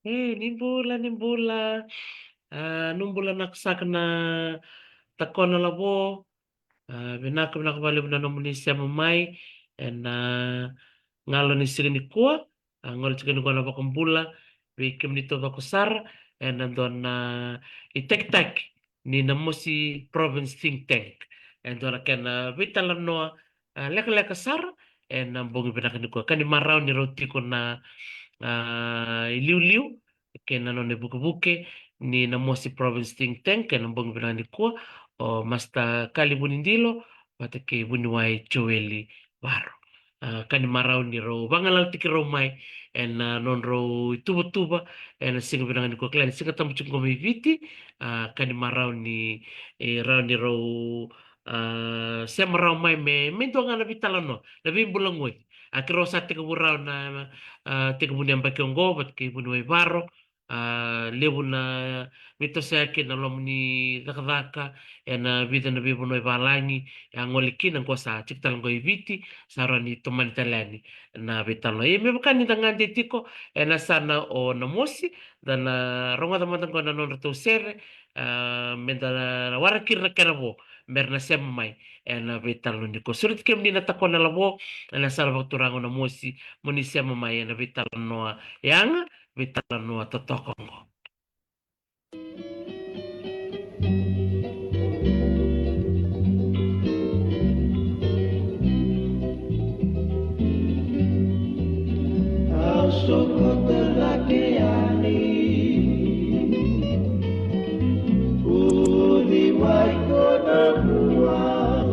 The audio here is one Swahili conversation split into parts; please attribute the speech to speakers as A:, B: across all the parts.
A: Nimbula. Numbula naksakna takona labo. Binaka bali na nomunisia mamai. And ngalo ni signi kuwa. Ngalo signi kuwa na bakumbula. Bikim nito bakusara. And nandun itek-tek ni namusi province think tank. And doon akan vitalan no leka-leka sara. And nambungi binaka ni kuwa. Kani marao ni roti ko na iliu-liu ke nanone buke-buke ni namosi province think tank ke nambong binani ko o masta kali bunindilo pate ke bunuai joeli baro kani marau ni ro bangalal tiki ro mai en non ro tuba-tuba en singa binani ko klan singa tamu chungo mi viti kani marau ni rau ni ro sema rau mai me mento ngana vitalano labi bulangoi akiro sa tika burau na tika bunian bakiongo bat ke bunuai baro lebu na mito sa akin na lomni daka-daka na vida na bibo no ibalangi ngoliki nang ko sa chiktal ngo iviti sara ni toman talani na vitalo me bakani dangan tiko na sana o namosi dan ronga daman ko na non to sere menda warakir na karabo merna semai na vitalo ni ko sulit kem ni natako na labo na sara bakturango namosi muni semai na vitalo no yang vitalo no totokongo.
B: Soko terlakiani Udi waiko na buang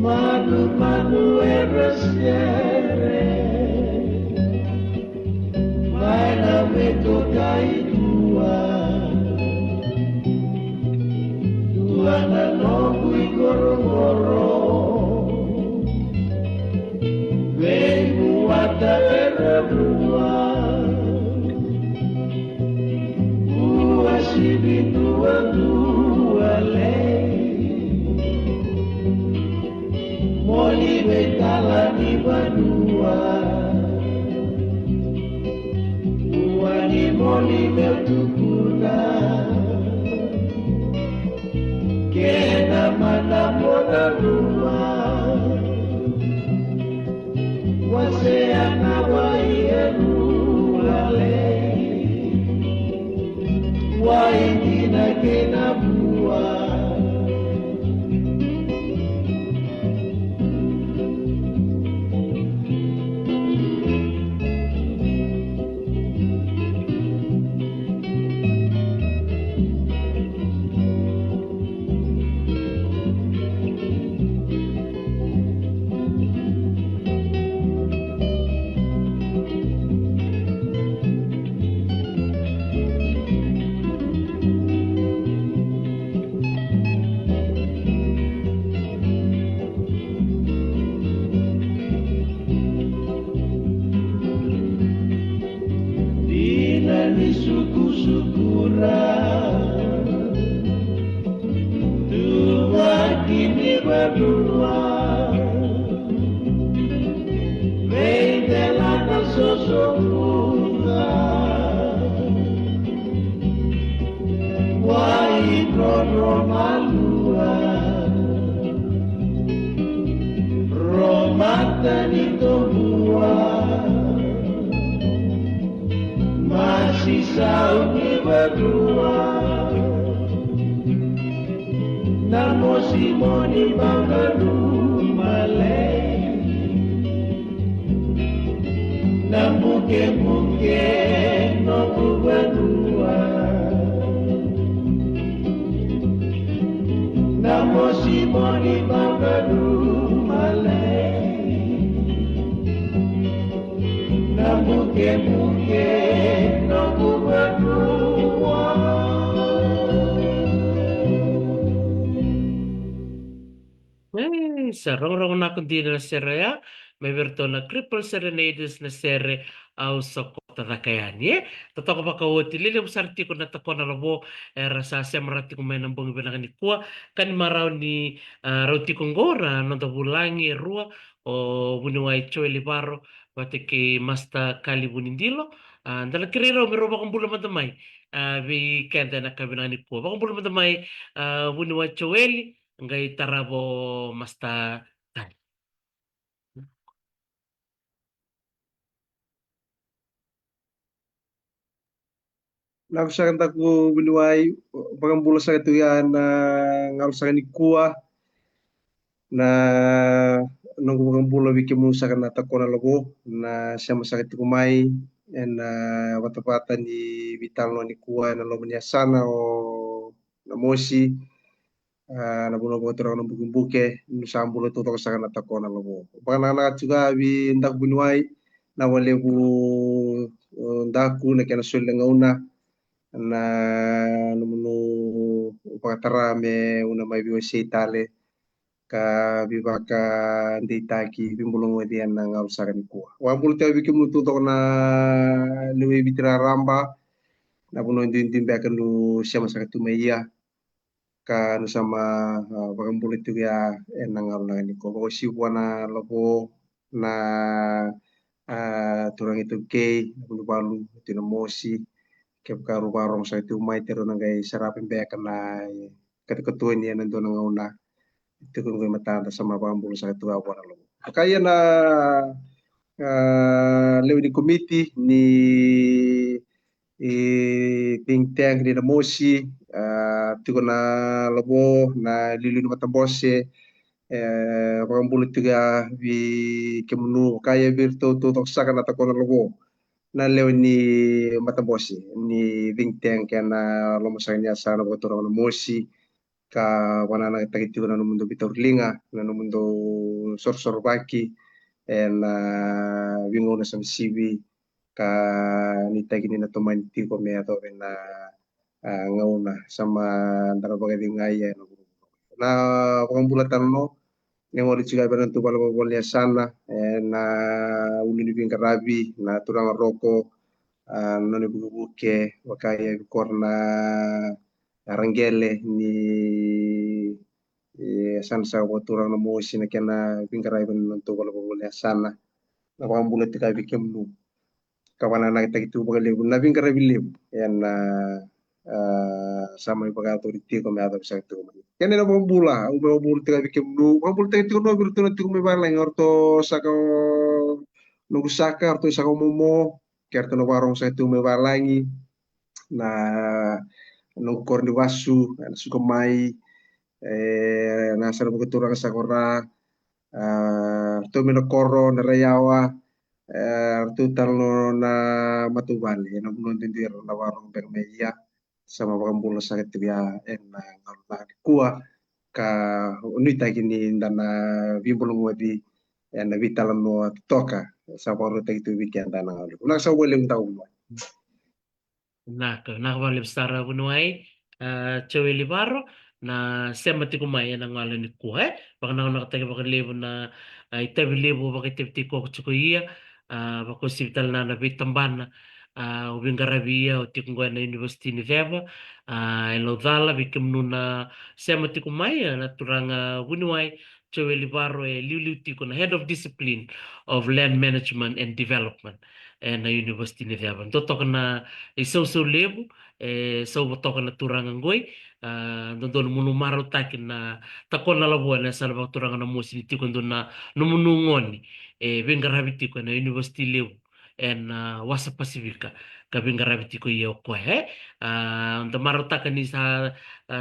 B: Manu eresiere Maina meto kaidua Tuana nobu igoro-goro Wata erabua Uasibi tua lei Moli betala ni badua Uani moli betukuna Kena mana mona rumah Waseana waienulale Waindina kena buah
A: Sarong-rong na kundi na serea, may verto na cripple serenades na sere au sokota na kayani. Totoo ba kawati lili usarti ko na tako na rabo rasa semarati ko may nambong ibinakan ni kuwa kan maraw ni rauti kong gora no bulangi rua o bunuay choy libaro wateke masta kali bunindilo ndala kirero mero bakumbula matamai vi kenda na kabinani ko bakumbula matamai wuni wa choweli ngai tarabo masta tani.
C: Nakusakan taku binuai pagambula sa ito yan na ngarusakan ni kuwa na nung pagambula wiki mo sa kanata ko na logo na siya masakit kumay na watapatan ni vital no ni kuwa na lobo niya sana o na mosi na buno ko tro ng bugumbuke no sambulo to sa kanata ko na logo. Pagana juga bi ndak binuai na wale bu ndaku na kena sul nga una na numunu upakatarame una mai biwa seitale ka bibaka nditaki bimbulong wedian na ngarusakan kuwa. Wambul tayo bikim luto to na lewe bitra ramba na puno intin bekan lu siya masakit tumaya ka no sama bagambul itu ya enang ngarusakan ko. Bako siwa na labo na turang itu kay na puno balu itu na mosi kaya karu-barong sa ito may tero nang kay sarapin bekan na ketuan niya nandun nga una itu kung may matanda sa mapambulo sa ito ako na lo. Kaya na lew ni committee ni think tank ni na mosi tiko na labo na lilu ni matambose pagambulot tiga vi kemunu kaya birto to toksakan na tako na labo na lew ni matambose ni think tank na lomosan niya sa naboto na mosi ka wana na tagiti na mundo bitorlinga na mundo sorsor baki na wingo na sa sibi ka nitagi ni na tumanti ko me ato na ngauna sama antara bagay ngaya na pangambulatan no yang ori juga benantu bala bolya sana na ulini bin karabi na turang roko noni buke wakaya korna Rangele ni sansa waturang na mosi na kena pingkaray ban nanto wala wala sana na pambulat ka bikem nu kawana na kita gitu bagal lebu na pingkaray bilebu yan na sama yung pag-authority ko may atap sa ito. Yan na pambula, umabula ka bikem nu pambula tayo ito no birto na ito may balang orto sa ko nugusaka orto sa ko momo kerto na warong sa ito may balangi na nung korni wasu na suka mai nasa na pagkatura ka sa kora to minokoro na rayawa total no na matubali na bunon tindir na warong bermeya sama pagkambulo sa kitibiya na kuwa ka unita kini na bimbulong wadi na vitalan no toka sa paro tagito weekend na ngalu una sa walang taon
A: Nakawalib stara bunuay chaweli baro na sema ti kumaya na ngala ni kuha baka na nakatagi baka lebo na itabi lebo baka itibti ko chukuya baka hospital na nabit tamban ubing garabia o ti kungwa na University ni Veva elo dala bikim nuna sema ti kumaya na turang bunuay chaweli baro liu ti ko na Head of Discipline of Land Management and Development na University ni Veva totok na isau lebu sau botoka na turangan goi dondon munu maro takin na takon na labo na sa labang turangan na musi tiko don na numunungon bengarabi tiko na University lebu en wasa Pasifika ka bengarabi tiko iyo ko untuk maro takan ni sa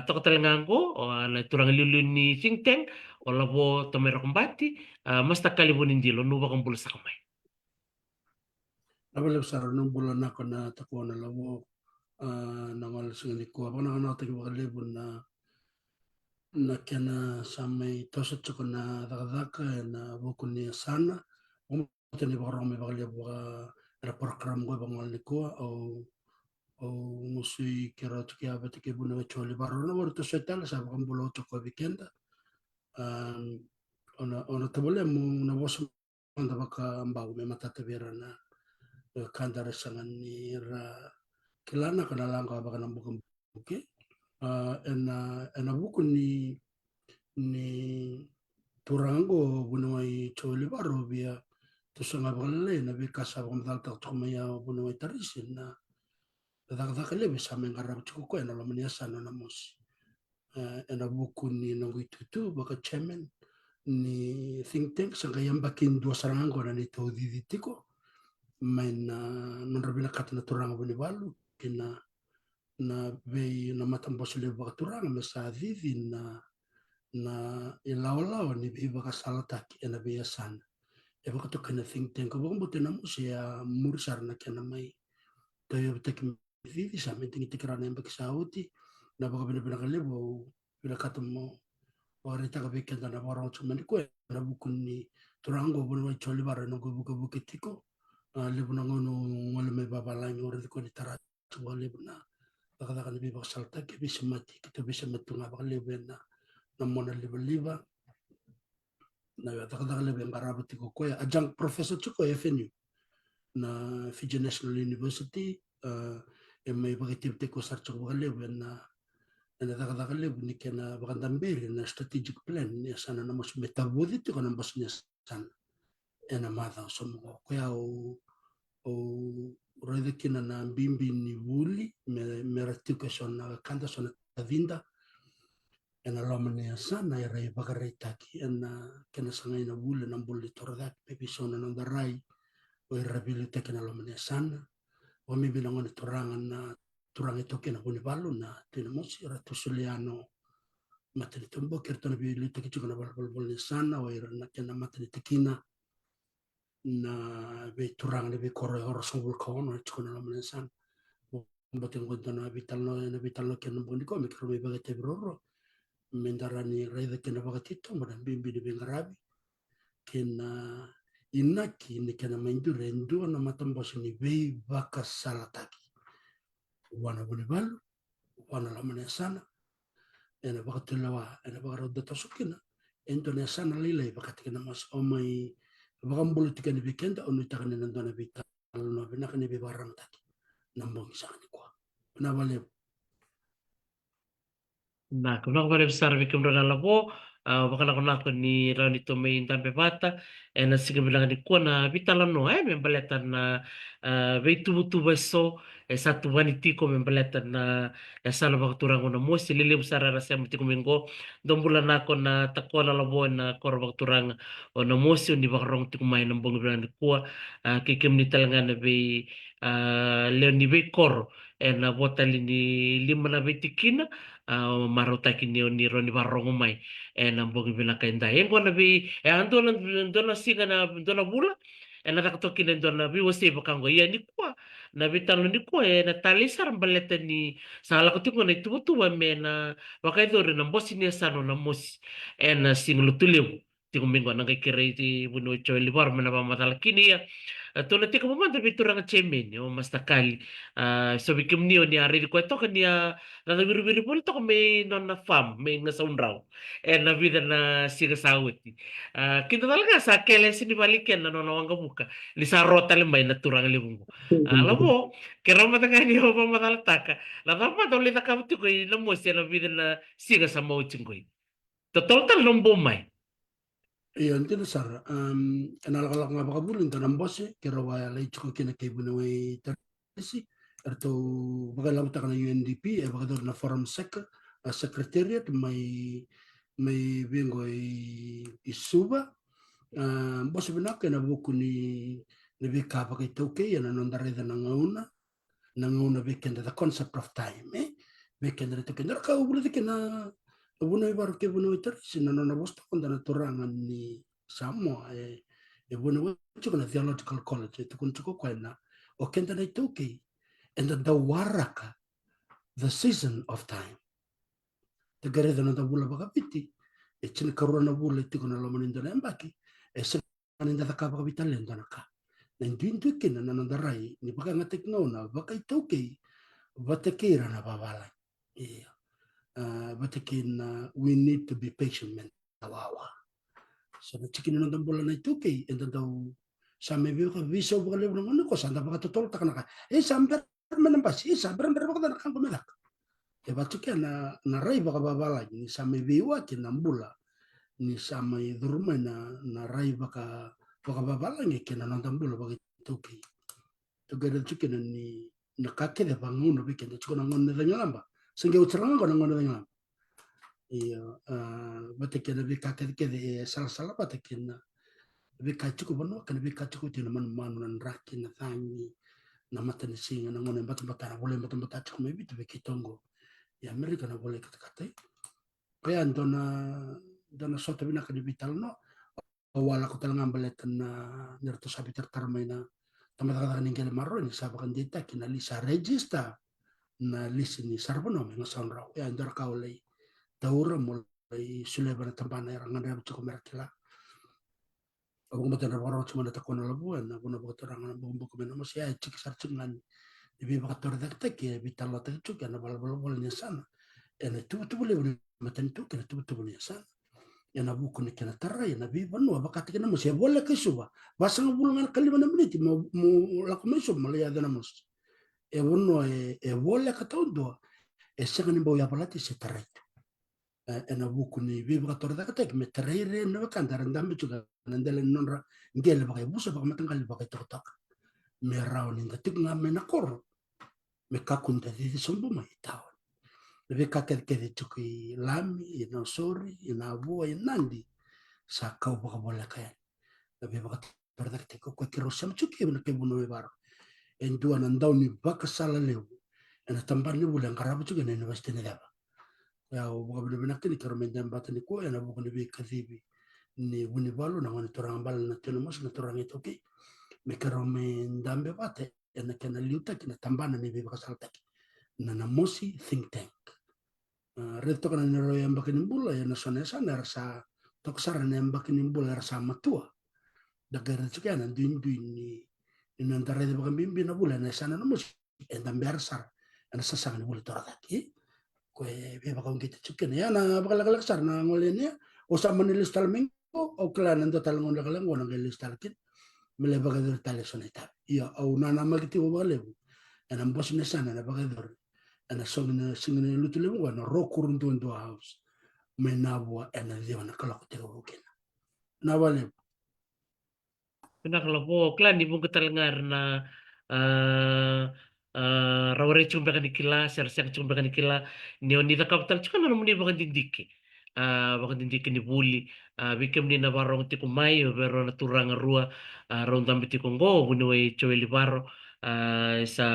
A: toko talangan ko na turangan lulu ni think tank o labo tomero kumbati mas takali bunin dilo nuba kang bulo sa kamay.
D: Nabalab sa nung bulan ako na tako na labo nangal singani ko ako na tagi wakalibon na kena samay tosot ko na dakadaka na bukun niya sana umuto ni bakarong may bakalibon na program ko bangal ni ko o musuy kira to kaya ba tiki buna choli baro na wala to setal sa bakang bulo to ko weekend ona tabole mo na boso manda baka ambago may matatabira na kandara sangan ni kilana kana lang ka baka ng bukang buki ena buku ni turango bunaway choli baro biya tusanga bakale na bikasa bakam tak tumaya buno itarisin na dagdag le bisa mengarap cukup ko na lamania sana na mos na buku ni nanggu itu baka chairman ni think tank sanga yang bakin dua serangan ko na nito diditiko main non rabila kata na turang bani balu kina na be na matam bosile baka turang masa vivi na ilaw ni be baka salataki na be yasan e baka to kana think tank ko baka buti na mo siya mursar na kana may kayo tek vivi sa may tingi tikran na baka sauti na baka binabina kalibo bila kata mo warita ka beken na warang cuman ko na bukun ni turango bani wai choli bara no buka bukitiko libu na ngono ngole me babalang ore ko ni tarat wale na baka ni bibak salta ke bisa mati kita bisa metunga baka libu na mona liba na baka libu ngarabuti ko ya ajang professor chuko FNU na Fiji National University may baka tipte ko sarcho baka libu na baka libu ni kena baka dambiri na strategic plan ni sana na mas metabodi ko na bas niya sana ena mata somo ko ya o rede kina na bimbi ni wuli me ratiuka sona kanta sona vinda ena lomane sana ya rai bagare taki ena kena sangai na wuli na buli tordak pepi sona na darai o irabili te kena lomane sana o mi bilangon torangan na turang itu kena buni balu na tina mosi ratu suliano materi tumbo kirtana bili te kichuna bal sana o irana kena materi tekina na be turang le be koro hor sungul kawan o chukuna la manesan batin gonta na vital no ken bondi ko mikro me bagate broro mendarani rede ken bagatito madan bimbi de bengarabi ken inaki ni ken mendu rendu na matam bosni be baka salataki wana boni balu wana la manesan ena bagatulawa ena bagarodda tosukina Indonesia na lilay bakatikina mas omay bakang politika ni Bikenda o nita kanina doon na vital no binaka ni bibarang taki nambong isa kaniko pinabali
A: Na kuna ko besar bikin rona labo baka na ni rani to may tampe bata na sige bilang ni ko na bitala no membaletan na tubu so satu waniti ko membaletan na sala baka turang na mo silili usara rasa mati kumingo dombulan ako na takwa na labo na kor baka turang o na mo si ni baka rong tikumay ng bong bilang ni ko kikim ni talaga na be leon ni be kor na botali ni lima na be tikina marutaki ni roni barrongo mai na bogi bina kainda en kona bi andona siga na dona bula na taktoki na dona bi wasi bakango ya ni kwa na vitalo ni kwa na talisar baleta ni sala ko tingo na tubu me na wakai dore na bosi ni sano na mosi na singlo tuleu tingo mingo na kai kirei ti buno choy libar mena ba matala kini ya tona tika mamanda bituranga chemeni o mastakali so bikim ni oni ari ko to kania na biru-biru pun to may non na farm may nga raw na vida na siga sawit kita talaga sa kele sinibalikan na nonawang kabuka ni sa rota limay na turang libungo alam mo kira matangani ho pa matalataka na tama to lita kabuti ko na mo siya na vida na siga sa mauching ko total ng bumay
D: iyon tinasar analakala nga baka bulin tanang bose kira waya lay chuko kinakibunaway tarisi erto baka lamta ka na UNDP baka doon na forum secretariat may bingo isuba bose binaka na buku ni bika baka itoke yan anondareda nangauna bikenda the concept of time bikenda ito kenda ka ubuli kena buno ibaru ke buno itar sinano na bosta konda na turangan ni Samoa buno chuko na theological college ito kun chuko kwena o kenda na itoke and the waraka the season of time the gareda na bula bakapiti chin karuna na bula ito na loman indo na embaki sa kaninda ka bakapita lendo na ka na indindu kina na nandaray ni baka nga teknona baka itoke batakira na babala batakin we need to be patient men tawawa so na chikin na bulan na itoke and daw sa may ka viso baka lebro ng ko sanda baka totoo ta kanaka samber manampas samber baka na kan kumelak batukin na ray baka babala ni sa may biwa kinambula ni sa may durma na ray baka pakababalang kena nonton bulu bagi toki tugere chukena ni nakake de bangun no bikenda chukona ngon de ngamba senge utsranga kona ngon de ngamba iyo batekena bikake de sala batekena bikachuku bano kana bikachuku tina man nan raki na thangi na mata ni singa na ngone bata boleh bata chuku mebi te bikitongo ya Amerika na boleh kata kaya dona soto bina kadi bital no wala ko talang ambaletan na nirto sabi tertarmay na tamata ningkel marro ni sabakan dita kinali sa register na list ni sarbono nga sound raw ya ndar kaulay taura mulai suleba na tampana rangan raw chuku merakila abang betul orang cuma ada takon labuan abang betul orang bumbu kemen mas ya cik sarcingan ibi baktor dak ya bital lo tak cuk ya bal bal nyasan ena tu boleh maten tu kena tu nyasan ya nabu kun kena tarra ya nabi banu abakat kena mas ya boleh ke suba basang bulungan kali mana menit mau laku mesum malia dana mas e banu e boleh kata undo e segan bau ya palati se tarra ena bukuni bibi kator da katek me terere no kandaran dambe juga nandele nonra ngele bakai busa bakai matanggal bakai totak me raun inda tik ngame na kor me kakun da di sombo mai tao lebe kaket ke di tuki lami ina sori ina bua ina nandi sa kau baka bola kaya lebe baka tor da katek ko kiro sam tuki na ke bunu e bar en dua nandau ni baka sala leu ena tambar ni bulan karabu juga na university ni daba ya buka benar-benar kini kalau menjam batan ko ya bukan lebih kadhibi ni buni balu na ngani torang bal na tino mas na torang itu ki me karo mendambe bate ya na kena liuta kina tambana ni beba kasalta na mosi think tank reto kana ni roya mbakini mbula ya na sone sana rasa toksara na mbakini mbula rasa matua dagara tsukana duin ni nantare de bakan bimbi na bula na sana na mosi endambe arsar ana sasanga ni bula toraki kue beba kong kita cukin ya na bakalak sar na ngolenya o sa manilis talming o klanan to talngon lakalang ko nang ilis talkit mele bagador taleson eta ya au na magiti o balebu ana bos na sana na bagador ana singin lutule mo na rokurun to house may nabwa ana diwa na kalak te ko kina na balebu
A: Pina kalau po klan di bungkut telengar na uh, rawre chumbe kan ikila ser chumbe kan ikila ni oni da kapital chukan na muni bakan dindiki bakan dindiki ni buli bikem ni na barong ti kumai bero na turang rua rong tambi ti kongo bunwe choeli baro sa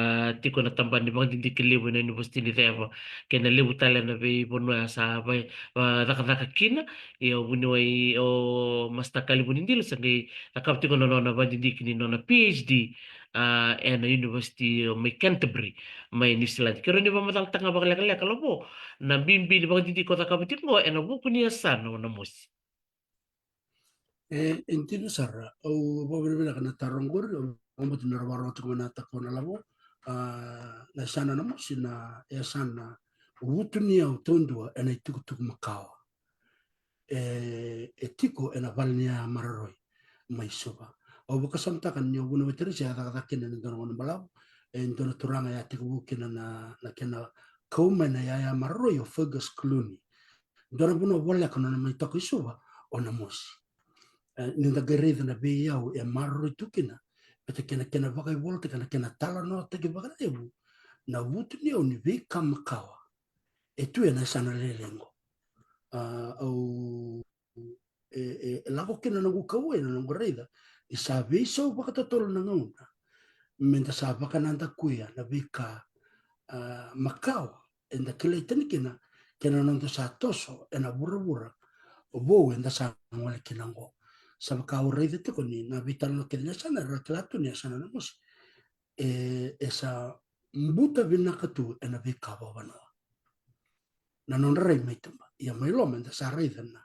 A: tiko na tamban ni bakan dindiki libu na university ni teva kena libu tala na be bonwa sa bay daka kina iyo bunwe o masta kali bunindil sa akabti ko na bandidik ni na PhD na University of Canterbury may New Zealand. Kero ni ba matang tanga ba kala kalau po na bimbi ni bandidik ko takabti ko na buku niya sana na mus.
D: intino sarra au berbeda kana taronggur ombo tinar warong tu mana takona labo na sana na mosi na ya sana wutunia utondua ena itukutuk makawa etiko ena valnia mararoi mai soba au buka samta kan nyo buna weteri sia ta kina ni dono ngona balau en dono turanga ya tiku kina na kena kauma na ya mararoi o Fergus Clooney dono buna wala kana na mai taku soba ona mosi ninda gerida na be yau e mararoi tukina pete kena vakai volta kena tala no te vakai lebu na wutu ni o ni be kamakawa etu ena sana lelengo au lago kena nangu kawe na nangu reida i sa viso bakatotolo na ngauna menta sa bakananda kuya na vika makawa enda kile tani kena nando sa toso ena bura o bo enda sa ngole kinango sa bakawa reida te koni na vital no kena sana raklatu ni sana na mos esa mbuta vinakatu ena vika babano na non rei meitamba ia mai lo menta sa reida na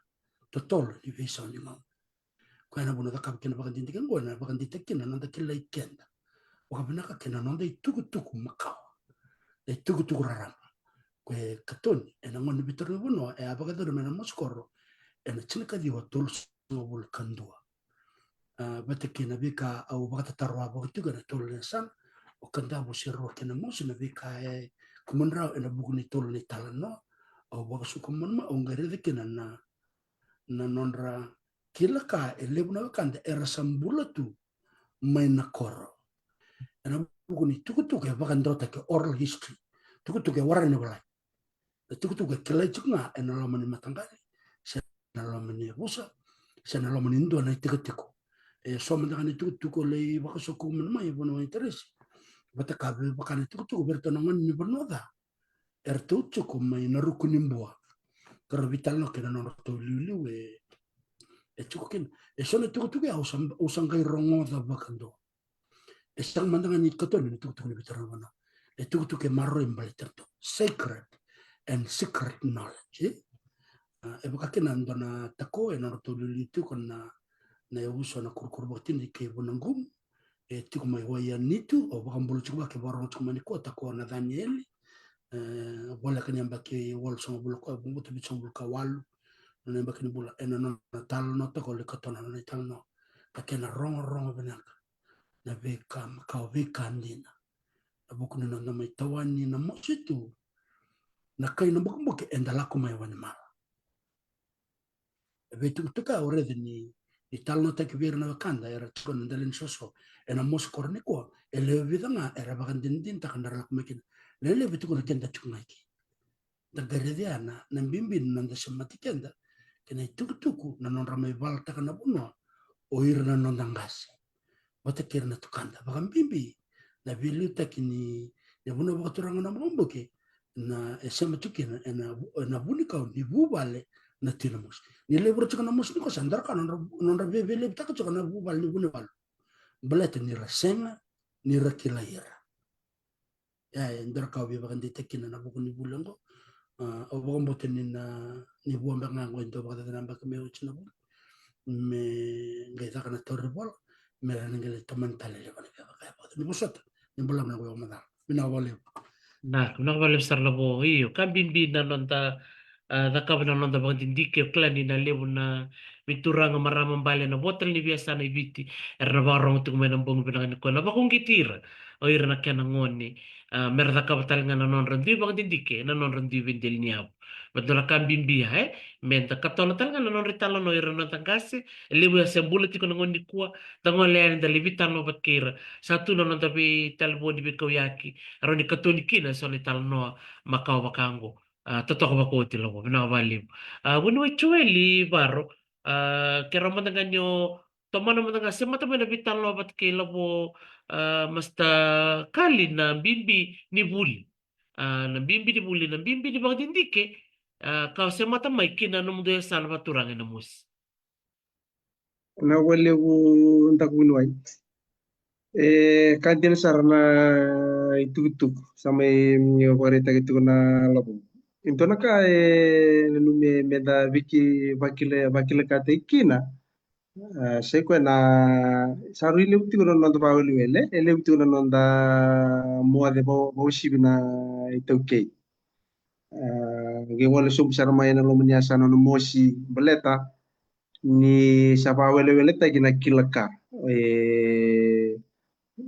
D: totolo ni viso ni mau kaya na bunata kap kena bakan tintikan gua na bakan tintikan na nanda kila ikenda wakabina ka kena nanda ituku makawa ituku raramba kwe katoni ena ngoni bitor ni buno abaka do mena moskoro ena chilka di watul ngobul kandua bate kena bika au baka tarwa baka tuga na tol san o kanda bu sirro kena mos na bika kumunra ena buguni tol ni talano au baka sukumun ma ongare de kena na nonra kila ka lebu na kanda era sambula tu mai na koro ena buku ni tukutuke vakandota ke oral history tukutuke warane balai tukutuke kila chunga ena lomani matangani se na lomani busa se na lomani ndo na tikutiko so mandangani tukutuko le vakasoko mai bono interesi bata kabe bakani tukutuko bertona ngani bernoda ertutuko mai na rukunimbua karabital no kena no to liu chukin sone tukutuke usangai rongo da bakando sang mandangan ni katon ni tukutuke ni bitara wana tukutuke marro imbaliterto sacred and secret knowledge bakakena ndona tako na to liu tu kana na uso na kurkurbatin di ke bonangum tiku mai waya nitu o bakambulu chuba ke barong chumani ko tako na Daniel wala kanyamba ke wal so bulu ko butu bichong bulu kawalu na bakini bula ena no tal no to le katona no tal no kakena rongo benaka na beka ka beka ndina abuku no na mai tawani na mositu na kai no bakumbuke endala ko mai wani mala betu tuka already ni tal no take vir na kanda era tukon ndalen soso ena mos korniko ele vidanga era bagandin takandara ko mekin lele betu ko kenda chungaki da garediana na bimbin nanda semati kenda kena tuku na non ramai val takana buno o irna non dangasi bata kirna tukanda bagam bimbi na bilu takini ya buno bakaturanga na momboke na esema tukina na bunika ni bubale na tinamus ni lebro tukana mus ni ko sandar kana non rabe vele taka tukana bubal ni buno bal balete ni rasenga ni rakila ira ya ndar ka bi bagandi takina na bukuni bulango o bombote ni buomba ngango ndo bagada namba kame uchina bu me ngeza kana torre bol me ngele tomantale le bana ka ni bosota ni bolam na go mada bina wale
A: Na, kuna wale besar labo hiyo kambimbi na nonta da kabana nonta bagandindike klani na lebu na mituranga marama mbale na botel ni biasa na ibiti erna barong tu kumena mbong binang ko na bakong kitira o ira na kana ngoni merda kabatal nga na non rendi bagandindike na non rendi vendel niab betul kambimbi menta katona tal nga na non ritalo no ira na tangase lebu ya sembule tiko na ngoni kuwa tangole ya nda levitan no bakira satu na non tapi talbo di bikau yaki aroni katonikina soni talno makao bakango totoko bakoti lobo bina valim winu chueli baro kera mandanganyo tomana mandanga semata mena vital lo bat ke lobo masta kali na bimbi ni buli na bimbi ni buli na bimbi ni bagdindike kau semata mai kina no mundo sana baturang na mus
C: na wale u ntak winuai kantin sarana itu sama yung wareta gitu na labo into na ka lume meda viki vakile kate ikina sai ko na saru ile uti ko no ba wele ele uti ko no da mo de bo shibi na itoke ge wala sum sarma yana lo mnya sana no mosi beleta ni sapa wele ta gina kilaka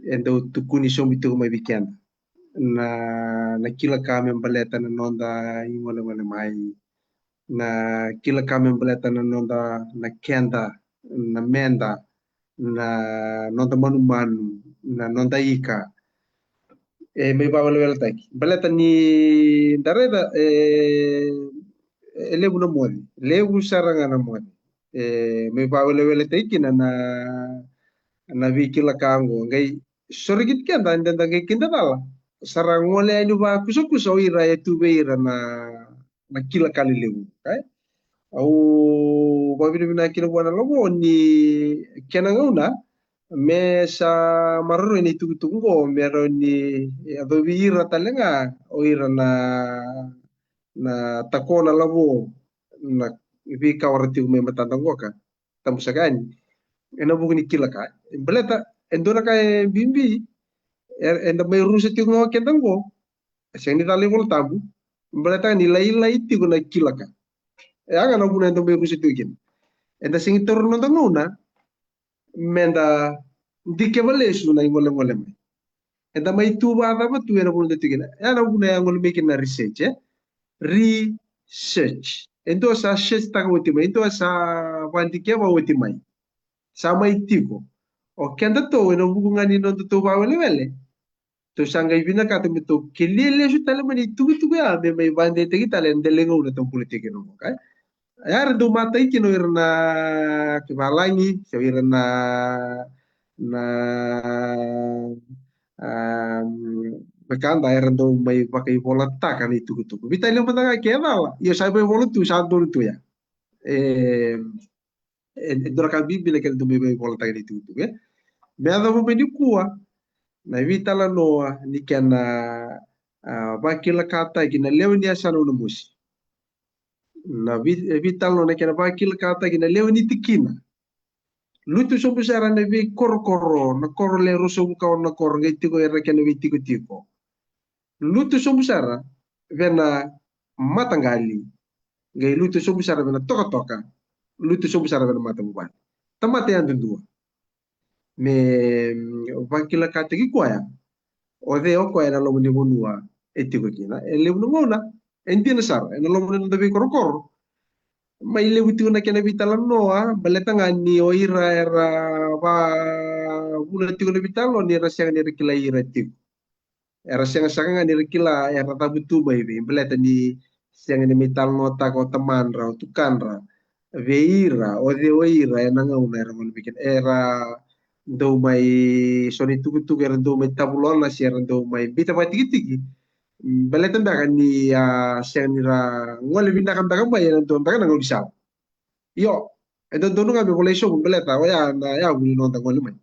C: endo tukuni sombi tu mai weekend na kila kami baleta na nonda ingole ngole mai na kila kami baleta na nonda na kenda na menda na nonda manu na nonda ika me ba wala wala taki baleta ni dareda lebu na modi lebu saranga na modi me ba wala taki na vi kila kango ngai sorgit kenda ndenda ngai kinda dala sarang ngole anyu ba kuso ira tu beira na kila kali lewu kai au babina bina kila buana lobo ni kena ngauna me sa marro ni tugu mero ni ado ira talenga o ira na takona lobo na vi kawarati me matandango ka tamusagani ena bugni kila ka beleta endona ka bimbi enda may rusa tiyo nga kentango siyang nitali ko tabu beleta nilay ti ko na kilaka anga na buna enda may rusa tiyo kin enda sing turno na nguna menda dike valesu na ingole mai enda may tuba ata ba tuwa na buna tiyo kin ena buna yang ngole making na research research endo sa shesta ka utimai endo sa wandikia wa utimai sa mai tiko o kenda to eno bukungan ino to ba wele to sanga ibina ka to mito kelele ju tala mani tugu ya me mai bande te kita len delengo na to politike no kai yar do mata ikino irna kibalangi so irna na bekanda era do mai pakai bola taka ni tugu vita ile mata ka kela yo sai bai bola tu sa do tu ya eh dora ka bibile ke do mai bola taka ni tugu ya me ada mo ni kuwa na vita la noa ni kana bakila kata gina lewni asana no musi na vita lo na kana bakila kata gina lewni tikina lutu sobu sara na vi koro na koro le roso ka na koro ngai tiko era kana vi tiko lutu sobu sara vena matangali ngai lutu sobu sara vena toka lutu sobu sara vena matanguan tamate yang dua me bakila kata ki kwaya o de o kwaya na lo ni bonua etiko kina ele ngona entina sara ena lo ni ndavi koro ma ile witu na kena vitala noa baleta ngani o ira era ba bula tigo na vitalo ni era siang ni rekila ira tigo era siang sanga ngani rekila era tabutu bai be baleta ni siang ni metal nota ko teman ra tukan ra veira o de o ira ena ngauna era mon bikin era do mai soni tugu era do mai tabulona si era do mai bita ba tigi baleta ndaka ni siang ni ra ngole vinda kan daga ba era do ndaka ngol bisa yo ito dono nga be koleksyon kung beleta o ya na ya wili non ta ngol mai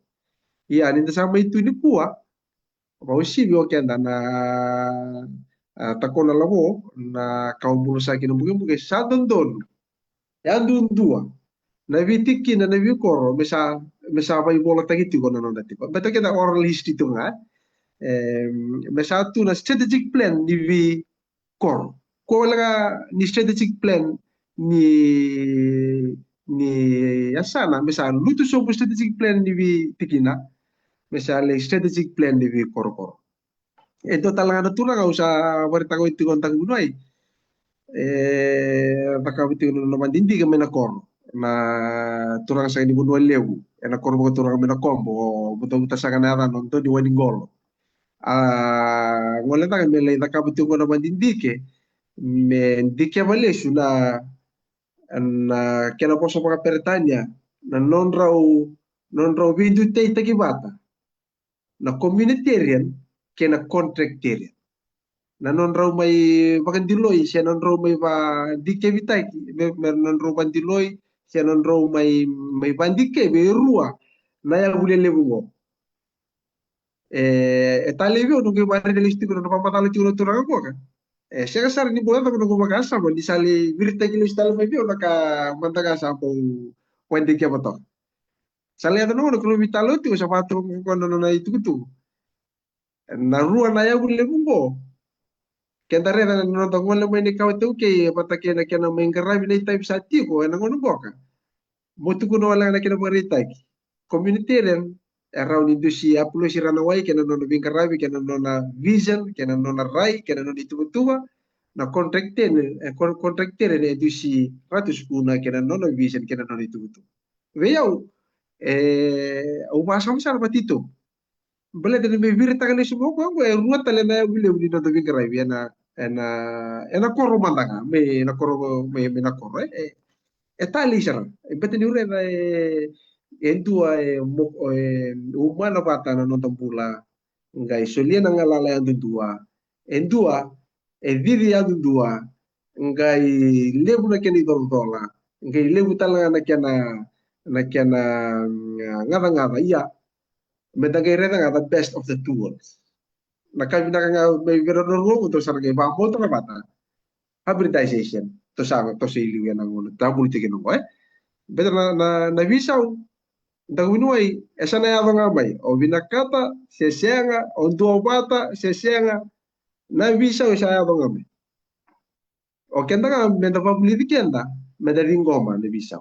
C: iya ninda sama itu ni kuwa ba usi bi o kenda na takona labo na kaum bulu saki no buge sa don ya dun dua na vitiki na vikoro mesa ba bola tagiti ko non dati ba beto keda oral history to nga mesa tu na strategic plan ni vi kor ko wala ni strategic plan ni ni asana misal lutu so strategic plan ni vi tikina misal strategic plan ni vi korkor ito talaga na tulang sa warita ko ito kontang bunuay baka ito naman hindi kami na kor na turang sa ini bunuay lewu na kor mo turang kami na kombo buto buta sa kanara nonto di waning golo ngolata kami lay nakabito ko naman hindi ke hindi kaya malisyo na kena poso mga peretanya na non raw video tay takibata na communitarian kena contractarian na non raw may bagandiloy siya non raw may ba dikevitay non raw bandiloy siya non raw may bandike may ruwa na ya bulele bungo etalevio nung ibari delisti ko na pamatalo tiro turang ko ka siya kasar ni bola tapi nunggu makasa mo di sali virta kilo style may bio naka mantaga sa po pwede kya bato sali ato no kuno vitalo ti sa pato ko no na itu na rua na ya bulle bumbo kenda re na no to ngol mo ni ka to ke pata ke na kena mengara bi na type sa ti ko na ngono boka mo tu kuno wala na kena barita community ren around indusi apulo si ranawai kena no bingkarabi kena no na vision kena no na rai kena no itu na contractor ne edusi ratus kuna kena no na vision kena no itu veyau au pasam sar patito bele de me virta kan sumo ko ruat tale na bile uni no bingkarabi ena koro mandanga me na koro me na koro tali sara beteni ure entua umana bata na non tampula ngai solia na ngalala yang dua endua vidi yang dua ngai lebu na keni dola ngai lebu tala na kena ngada iya metagai reda ngada best of the two worlds na kami na nga may gero no to sa ngai ba mo to na bata hybridization to sa to sa iliw yan ang tabul tikin ko better na visa Dagunuai, esa na yaba nga may, o binakata, sesea nga, o duwa bata, sesea nga, na visa o isa yaba nga may. O kenda nga, menda pabliti kenda, menda ringoma na visa.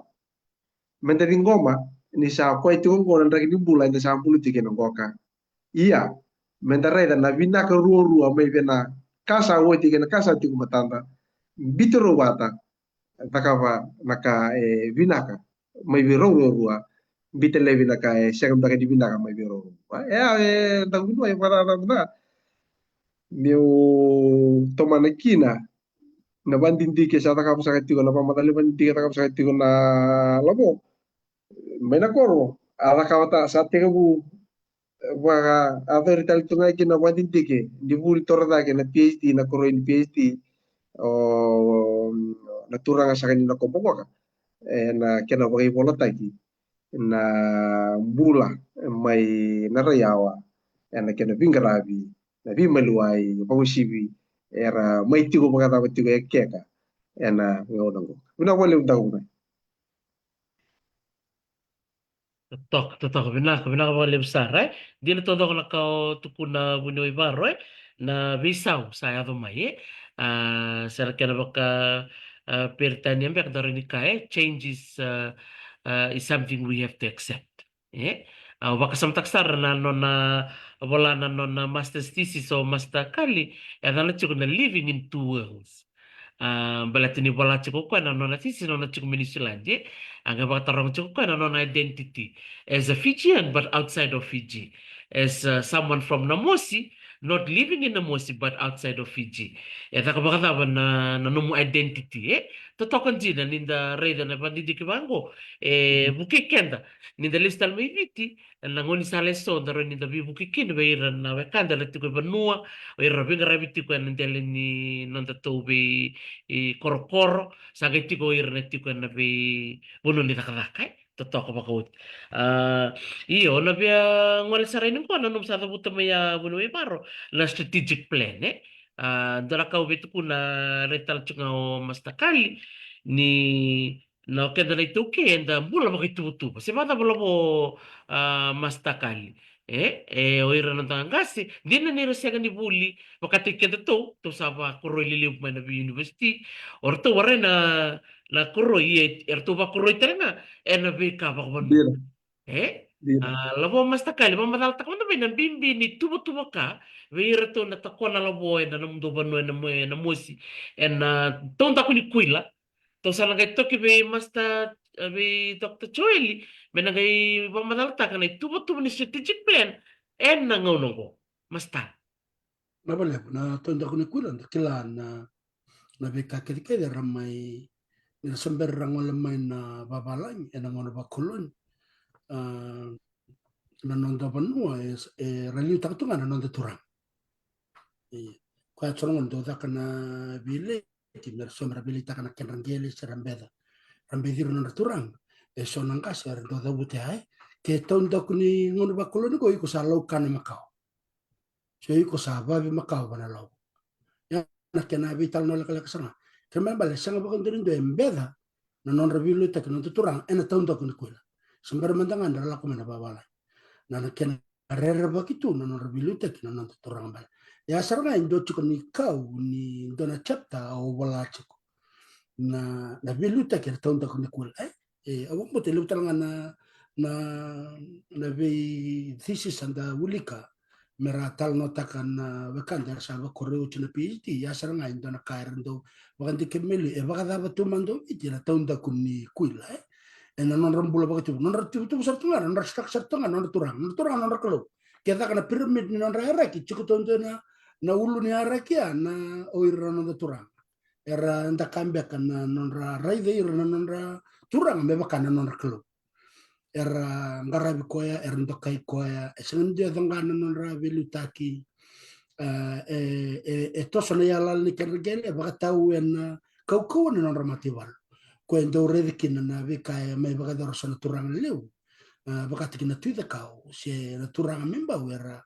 C: Menda ringoma, ni sa kwa iti kong konan raki ni bula, ina sa politiki ng koka. Iya, menda reda na vinaka ruwa may vena, kasa o iti kena kasa iti kumatanda, bitero bata, takava naka vinaka mai biro rua bite levi naka siang baka di vinaka mai biro tagu no para na meu tomana kina na bandindi ke sa takapa sa katigo na pamatali bandindi ka takapa sa katigo na labo may nakoro ala kawata sa tingabu waka averital tunga kina bandindi ke di buri torda ke na PhD na koro in PhD o naturanga sa kanina ko ka na kena bagi bola tagi na bula mai narayawa na kena bingarabi na bimaluai pawisibi era mai tigo magata tigo ekeka na ngodongo una wale undang
A: Totok bina ka bale besar di na todo na kau tukuna bunoy baro na bisau saya to mai sera kena baka pertanian bek dari ni kai change is something we have to accept baka sam taksar na nona wala na nona master's thesis o master kali na chuko na living in two worlds balatini bala chuko na nona thesis nona chuko minisilanje anga baka tarong chuko na nona identity as a Fijian but outside of Fiji, as someone from Namosi, not living in Namosi but outside of Fiji. Eta kabakata na numu identity totokan jina ninda reda na bandidi kibango bukikenda ninda listal may viti nangoni sa leso daro ninda bi bukikin bayra na wekanda letiko banua bayra binga rabiti ko nindele ni nanda tobe korokoro sagetiko ira netiko na be buno ni takadakai totoko bakot iyo na bia ngwala sa rin ko nanum sa tabuta maya buno paro na strategic plan dara ka ubetu ko na retal tsunga o mastakali ni na kenda na ituke enda bula makitutu se mata bula mo mastakali oira ng tangasi di na nirasyagan ni buli makati kenda to saba kuroy liliw man na university or to wala na kuroy erto ba kuroy talaga na be ka ba
C: dira dira
A: labo mas takali mamadal takman na binan bimbi ni tubo ka veira to na takona labo na namdo bano na musi ton takuni kuila to sa nagay to kibe mas ta be Dr. Joeli menagay mamadal takana tubo ni strategic plan na ngono ko mas ta
D: Nabale na tonda ko ni kulan kila na beka kede ramai ni sember rangol mai na babalang ena ngono bakulon na nonda banua raliu takutunga na nonda turang kwa tsorongon do kana bile ti mer somra bile takana kenrangeli serambeda rambediru nonda turang sonang kasar do da bute ai ke tonda ko ni ngono bakulon ko iko sa kana makau so iko sa babi makau bana law ya na kena vital no la kasanga kema bale sanga bakon do embeda na non rabilu tak non turang ena tonda ko ni kuila sembar mandangan dala ko mana babala na kena rere bakitu na non rabilu tak non turang bale ya saranga indo chuko ni kau ni dona chapta o wala chuko na bilu tak tonda ko ni kuila awang mo telu talanga na be thesis anda ulika mera tal nota kan wakanda sa koreo chuna PhD ya saranga indo na kairando wakandi kemeli baka daba tumando itira tonda ko ni kuila na non rambula bakitu non ratu tu sartunga non rastak sartunga non turang non raklo kita kana pyramid ni non rara ki chuko tonda na ulu ni arakia na oira non turang era nda kambia kana non ra raide non ra turang me baka non raklo era ngarabi koya era ndokai koya sengen dia dangana non ra velutaki toso na yala ni kergele baka tau en kau non ramatival ko endo redikin na vika mai baka dor sona turang leu baka tikina tuida kau se na turang memba wera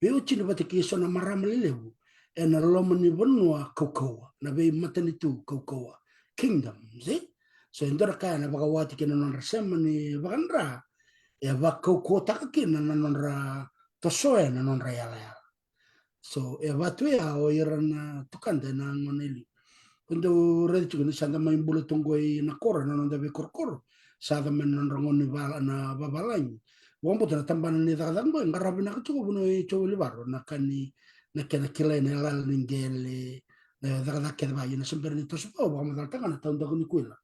D: veo chile bati ki sona maram leu en lomo ni bonua kau na ve matani tu kau kingdom see so endora kaya na baka wati kina non rasema ni bakandra baka kau takakin na non ra tosoe na non ra yala so batu ya o irana tukanda na ngoneli quando redi ko ni sanda mai bulu tongoi na kora na non deve korkoro sa men non ngoni bala na babalai wombo tana tambana ni dadango ngarabi na ko buno chowli baro na kani na kena kila na la lingele na daga ke ba ina semper ni toso ba mo dal tanga na tanda ko ni kuila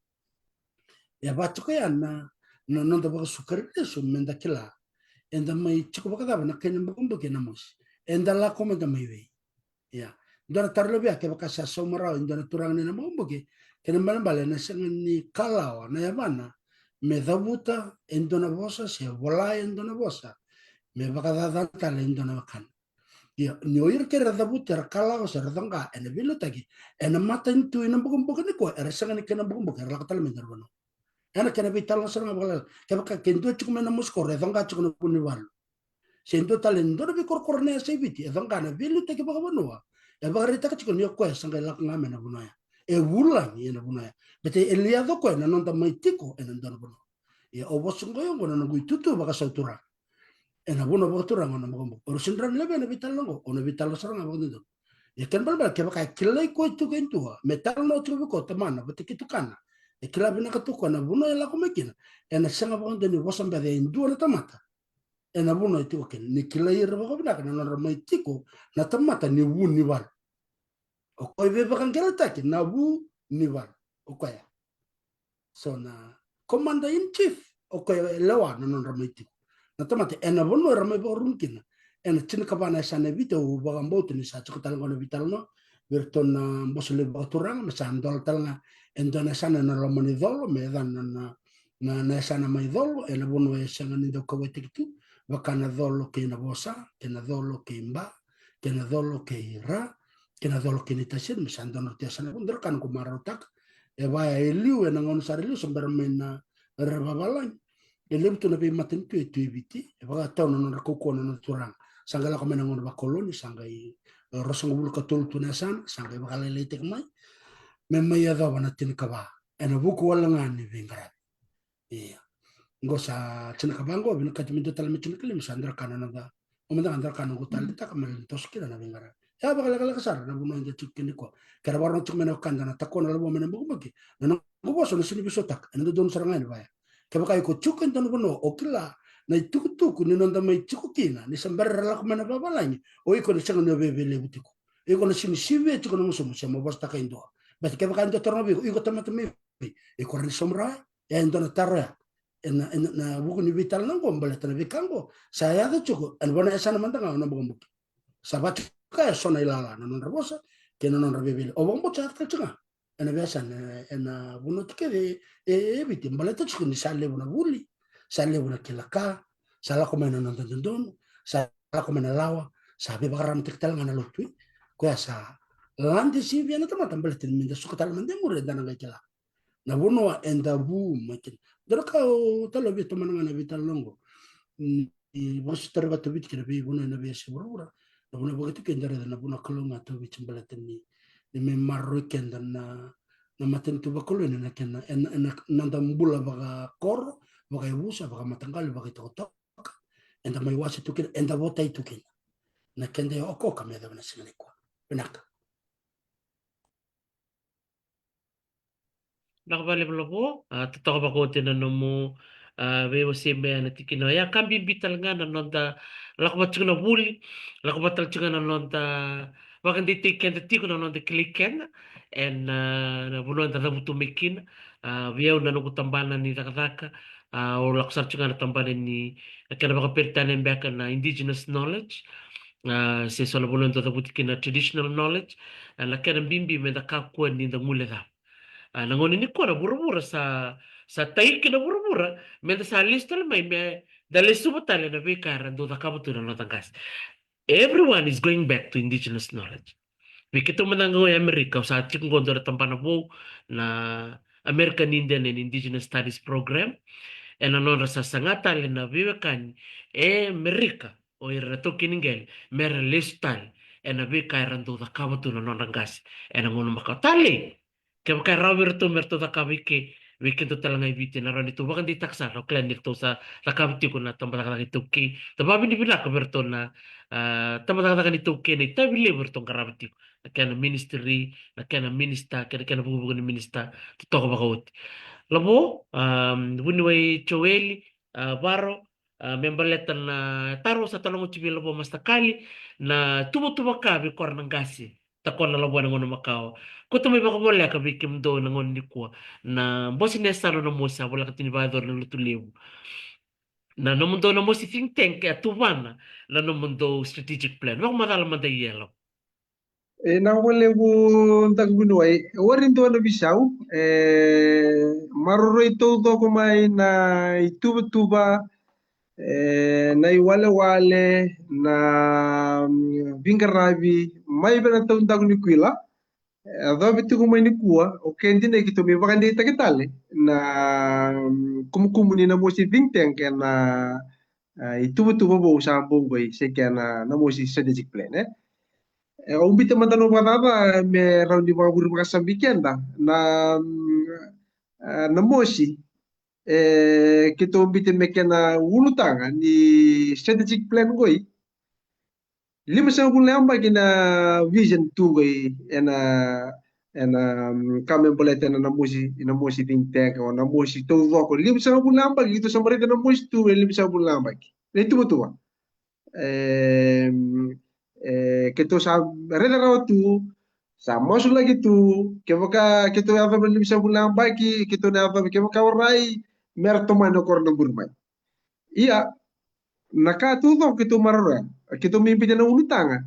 D: ya bato ka yan na nonda baka sukar so menda kila enda mai chiko baka daba na kenya mbumbu ke namos enda la kome da mai we ya ndona tarlo bia ke baka sa somara ndona turang ni na mbumbu ke kena mbale na sengan ni kalawa na yabana me dabuta endona bosa se vola endona bosa me baka da tale endona kan ya ni oir ke rada buta kalawa se radanga ene bilu tagi ene mata intu ina mbumbu ke ni ko era sengan ni kena mbumbu ke la katale mendar bono ana kena vital na sarang bakal kaya baka kendo cuma na muskor redanga cuma na puniwal sendo talendo na bikor korne sa ibiti edanga na bilu tagi baka banua e baka rita ka cuma ni ko sanga lak ngame na bunaya e wulang ye na bunaya bete eliado ko na nonta maitiko e nonta na bunaya ya obosongo yo na ngui tutu baka sautura e na bunaya baka turang na magombo oro sindran lebe na vital longo ona vital sarang baka dito ya kan balbal kaya baka kilay ko itu kentua metal no trubi ko tamana bete kitukana e kila bina katuko na buno la kumekina e na sanga baka deni wasam bade indu na tamata e na buno itu ken ni kila ira baka bina kana na maitiko na tamata ni wu ni war o ko be baka ngelata ki na wu ni war o ko ya so na commander in chief o ko lewa na non maitiko na tamata e na buno ramai ba runkina e na tin kabana sana video baka mbote ni sa chuktal ngono vital no berton na bosle baka turang na sandol talanga endona sana na lomoni dolo me dan na sana mai dolo e na bono e sanga ni do ko tikitu bakana dolo ke na bosa ke na dolo ke imba ke na dolo ke ira ke na dolo ke ni tasin me sandona te sana bundar kan ko marotak e vai e liu e na ngon sare liu somber mena rebabalan e liu tu na be maten tu e tu ibiti e va ta no na ko ko na turang sanga la ko mena ngon ba koloni sanga i rosong bulu ka tul tu na san sanga ba kala letek mai memma ya da wana tin kaba ena buku wala ngani vingara iya ngosa tin kaba ngo bin ka timin total mi tin klim sandra kana da umanda andra kana go tal ta kamal toskira na vingara ya bakala kala kasar na buno inde tikini ko kara warno tuk mena kanda na takona labo mena buku bagi na go boso na sini bisotak ena don sarangani baya ke baka ko chuken ton buno okila na tuku ni nonda mai chukukina ni sambar la mena babalani o iko ni sanga no bebe le butiko iko na sini sive tuko no muso muso mo bosta ka indo bas ke baka ndo torno bigo iko tamata me e korni somra e ndo na tarra na buku ni vital nango mbale tana bikango saya da chuko an bona esana mantanga na buku sabat ka sona ilala na non rabosa ke non rabebele o bombo chat ka chunga ena besan ena buno tike e bitim mbale to chuko ni sale buna buli sale buna kilaka sala ko mena non don sala ko mena lawa sabe bakaram tiktal ngana lutui ko asa landi si viene tamata mbale tin minda suka tal mande mure dana ga kila na buno enda bu makin doraka talo bi to mananga na vital longo i bos terba to bit kira bi buno na bi sibura na buno bogati kendara na buno kalonga to bi chimbala ni me marro kenda na maten tu bakolo na kena na nanda mbula baga kor baga busa baga matangal baga to enda mai wasi tu kira enda bota itu kina na kende oko kameda na sinale kwa benaka
A: Nakabali mo totoo ba ko tinanong mo we simbe na tikino ya kambi bital nga na nonda lakubat na wuli lakubat tal na nonda wakan di tiken de tiko na nonda kliken en na buno na butumikin wiyaw na nuko tambanan ni takataka o laksar tsuga na tambanan ni kana baka pertanen baka na indigenous knowledge se sola buno na butikin na traditional knowledge na kana bimbi me da kakwa ni da muleda nangon ini ko na bura-bura sa taik na bura-bura menta sa lista mai me dale subotale na bekara do takabuto na notangas everyone is going back to indigenous knowledge Bikito manango America sa ating kondo na tampanapo na American Indian and Indigenous Studies Program en anon rasa sangatal na vivekan America o irato kiningel mer listal en abi kairando da kabatu na nonangas en angon makatali kaya kaya rawir to merto da kabike weekend to talang ibiti na ron ito bakan di taksa no klan nito sa lakabiti ko na tambatak ito ki tababi ni bila ka berto na tambatak ito ki na itabili berto karabiti kaya na ministry na kaya na minista kaya na bubugo ni minista totoo ba kaut labo wuniway Joel Baro membaletan na taro sa talong chibi labo mas takali na tumutuwa ka bi kor ng gasi takon na labuan ngono Macau. Ko to may baka wala ka bikim do na ngon ni ko na boss ni saro na mo sa wala ka tinibador na lutuliw. Na no mundo na mo si think tank at tuwana na no mundo strategic plan. Wag madalaman da yelo.
C: Na wale bu ntak bunuai warin to na bisau maroro ito to kumai na ituba tuba na iwale wale na vingarabi mai bena to ntak ni kuila ado bitu kumai ni kuwa o kendi na kito mi bakandi takitale na kumukumu ni na mo si think tank na ituba tuba bo usang bongoi na mo si strategic plan umbite mandano batata me raundi mga guru makasambikian da na na mosi kito umbite mekena ulutanga ni strategic plan goi lima sa kung lamba kina vision 2 goi ena kame bolete na mosi think tank o na mosi to ko lima sa kung lamba gitu sa marita na mosi 2 lima sa kung lamba itu betul kita sa rela raw tu sa masu lagi tu ke baka kita ava belim sa bulang baki kita na ava ke baka orai mer to mano kor no burmai iya naka tu do kita marora kita mimpi na ulutanga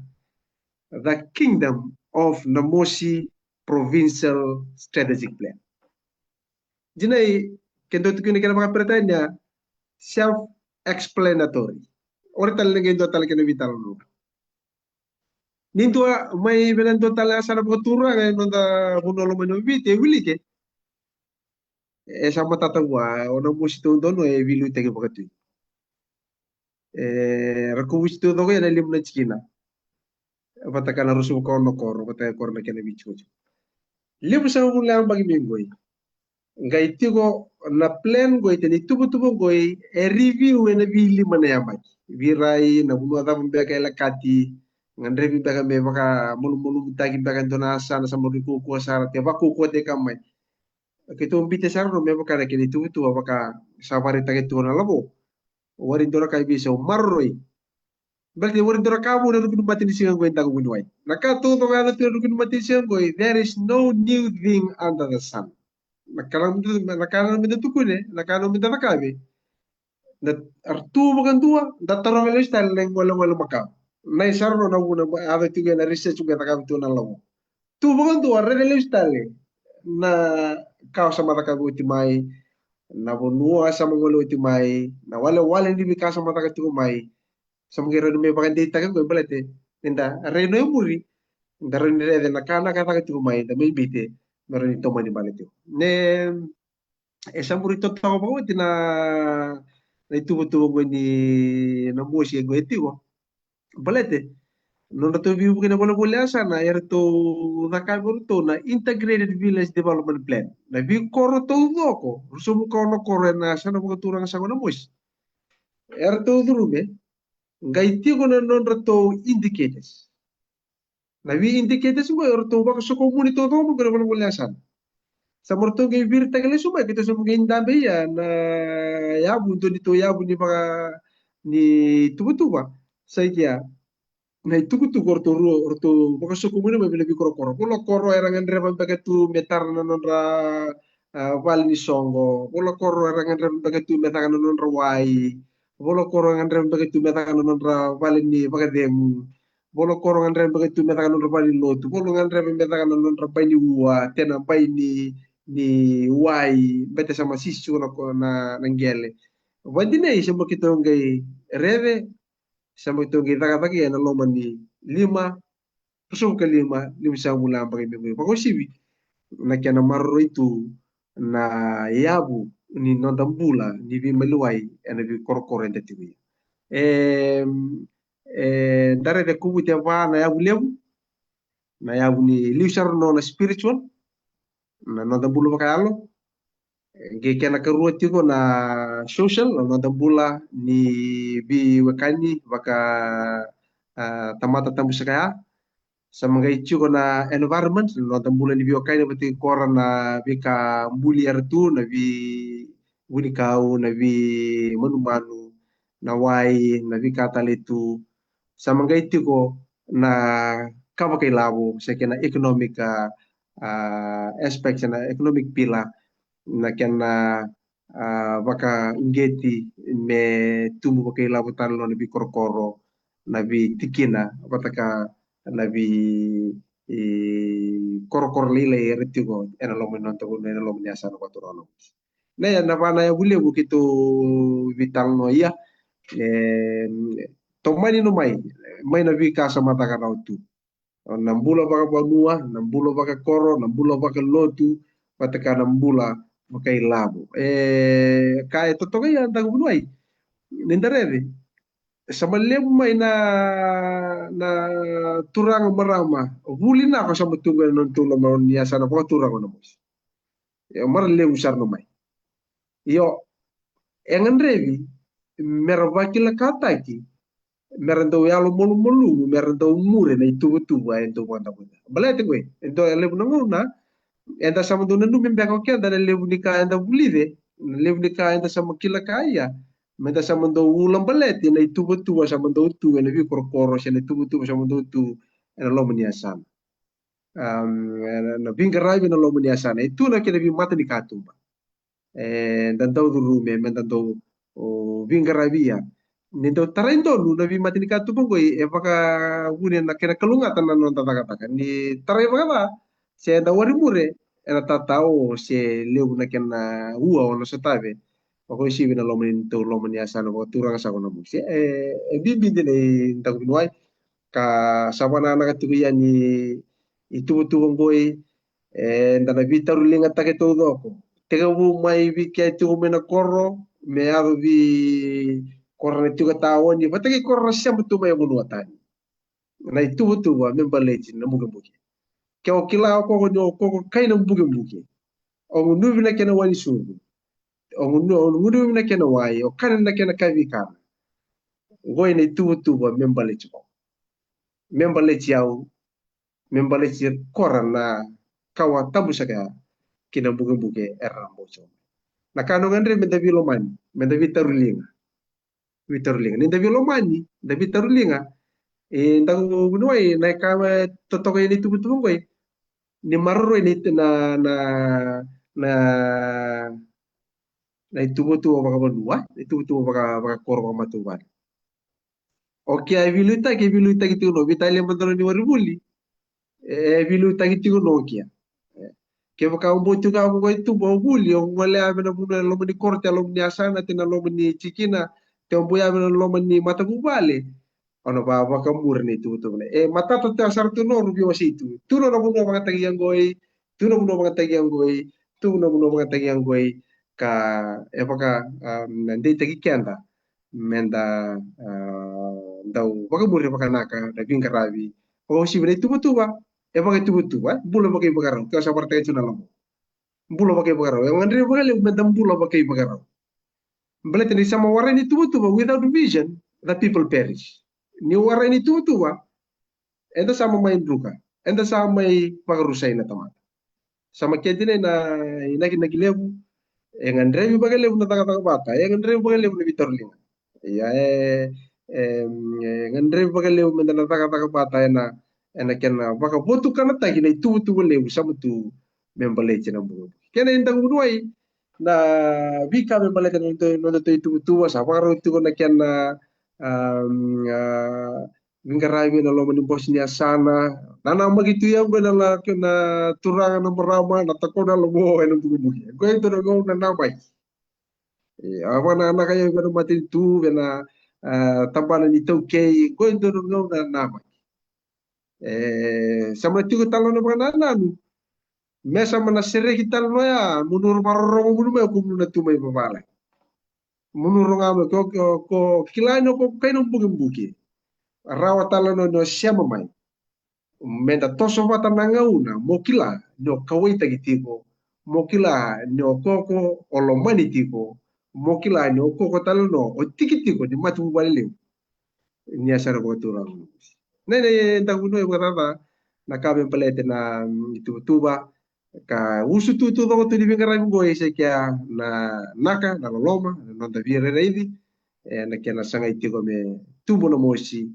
C: the kingdom of Namosi provincial strategic plan jinai kendo tu kini kana baka pretanya self explanatory ora tal ngeen do tal kene vital no nintua mai benanto tala sana botura ngai nonda bunolo mano vite wilike sama tatagwa ona musito dono e vilu tege bakatu raku wisto dogo yana limna chikina patakana rusu ko no koro pataka korna kene bichu limu sa mulla ambagi mingoi ngai tigo na plan goi teni tubu tubu goi e review ena vili mana yamaki virai na bunu adam beka ela kati ngandre bi beka me baka mulu mulu tagi beka dona sana sama riku ko sara te baku ko te kamai kito mbite sara no me baka kene tubu tubu baka sabari tagi tu na labo warin dora kai bisa marroi berarti warin dora kamu na rukun mati di singang goi tagu bunuai nakato to ngana tu rukun mati singang goi there is no new thing under the sun nakalang minta tukune nakalang minta nakabe na artu makan tua dataro melo style leng wala wala maka na isarno na una ave tuge na research tuge takam tu na lawo tu makan tua rele style na kau sama taka uti mai na bonua sama ngolo uti mai na wala wala ndi bika sama taka tu mai sama ngero me bakan data kan ko balete nda reno muri nda reno de na kana kata tu mai da me bite mero ni toma ni balete ne esa burrito tao pa uti na itubo-tubo ko ni na musi ko itigo balete no to viu que na bola bola sana era to da kalbor to na integrated village development plan na vi koro to doko rusumu ko no koro na sana ko turang sa na mus era to drume ngai tigo na non to indicators na vi indicators mo era to ba so community to mo ko bola bola sana sa morto ngay virta kala sumay kita sa mga indambe ya na yabu to dito yabu ni mga ni tubutuba sa ikya na itukutu orto baka suku muna may bilabi koro koro pula koro erangan reban bagatu metar na nonra val ni songo pula koro erangan reban bagatu metar na nonra wai pula koro erangan reban bagatu metar na nonra val ni bagademu pula koro erangan reban bagatu metar na nonra val ni lotu pula erangan reban metar na nonra pai ni ua tena pai ni wai bete sama sisu na nanggele wadi na isa mo kita ngay reve sama itu kita kata kaya na loman ni lima pasok ka lima sa mula ang pagibig pako sibi na kaya na marro itu na yabu ni nondambula ni bi maluway na bi korkorente tiwi dare de kubu te va na yabu lebu na yabu ni liusar no na spiritual na nondambula makayalo kaya nakaruat ko na social na nondambula ni bi wakani baka tamata tambu kaya sa mga itsyo ko na environment no tambulan ni biyo kayo na pati kora na bika mbuli artu na bi unikau na bi manumanu na wai na bi katalitu sa mga itsyo ko na kaba kay labo sa kena economic aspect na economic pila na kena baka ingeti me tumbu baka labo tanlo na bi korokoro na bi tikina bataka na bi korokor lila retigo ena lomo non to ena lomo nyasa no katurono na ya na bana ya bule bukito vital no ya tomani no mai na vi kasa mata kana utu nambula baka banua nambula baka koro nambula baka lotu bataka nambula baka ilabo kaya totoga ya nda bunuai nindarere sama lemu mai na turang marama huli na ako sa matunga non tulo maron niya sana po turang na mos mar lemu sar no mai yo engan revi merva kila kataki merendo yalo molu molu merendo mure na itu betu wa ento banda banda balete gue ento lemu na enda sama dona nu membe ko kenda lebu nika enda bulide lebu nika enda sama kila kaya menda sama do ulam balete na itu betu sama do tu ena vi korokoro se itu betu sama do tu ena lo meniasan na vingarai na lo meniasan itu na kena vi mata ni katumba dan tau dulu men tau vingarai via nito tarento nu na vi mata ni katumba goi e baka gune na kena kelungatan na non tata kata ni tarai baka se enda wari mure ena tatao se leu na kena ua ona satabe ako si bina lo men to lo men yasa no turang sa kono musi bibi de ntago binuai ka sabana na katugo yani itu tu ngoi ndana vitaru linga take todo ko tega bu mai vi ke tu mena korro me ado vi korre tu ka tawoni batagi korro siam tu mai bunu atani na itu tu wa membaleji na muga mugi ke o kila ko ko kai na muga mugi o nuvi na kena wani sugu o nuvi na kena wai o kana na kena kavi kana ngoi na itu tu wa membaleji ko membaleji au membaleji korana kawa tabu saka kina buge erambo so na kano ngandre menda vilomani menda vitarulinga ni da vilomani da vitarulinga ndago bunuai na kama totoko ini tubu ngoi ni marro ini na na itubu tu baka banua itubu tu baka korba matuban oke viluta gitu no vitali mandoro ni waribuli viluta gitu no kia ke baka umbo tu ka ko itu bo buli o wale amena buna lo mani korte lo mani asana tina lo mani cikina te umbo ya amena lo mani mata bubale ono ba baka murni itu tu mata to ta sar tu no rubi wasitu tu no buno baka tagi yang goi tu no buno baka tagi yang goi tu no buno baka tagi yang goi ka baka nanti tagi kenda menda dau baka murni baka naka da bingkarabi o si bene tu ba baka tu ba bulo baka ibagaran ka sa parte tu na lamo bulo baka ibagaran yang andre baka le menda bulo baka ibagaran belete ni sama warani tu ba without vision the people perish ni warani tu ba enda sama main bruka enda sama mai pagarusai na tamata sama kedine na inaki nagilebu yang andre baka lebu na taka bata yang andre baka lebu na vitorlinga ya ngandre baka lebu menda na taka bata ena kena baka botu kana tagi na itu lebu sama tu membaleche na bugo kena indang bunuai na vika membaleche no to itu sa baka itu na kena ngarabi na lo mani Bosnia sana nana magitu ya bena la kena turanga na marama na takona lo mo ena bugo bugi ko itu no na namai awana na kaya bena mati tu bena tambana ni tokei ko itu no na namai sama tigo talo na bana nanu mesa mana sere kita no ya munur maroro munu me ko na tumai babala munur ngamo ko kilano ko kaino bugi rawa talo no siama mai menda toso mata nangauna mokila no kawaita gitiko mokila no koko olomani tiko mokila no koko talo no o tikitiko ni matu balile ni asara ko turang nene ndaguno e baraba na kabe palete na itu tuba ka usu tu do to di vingara ngo ese kia na naka na loma na da vire reidi na kia na sanga itiko me tubo no mosi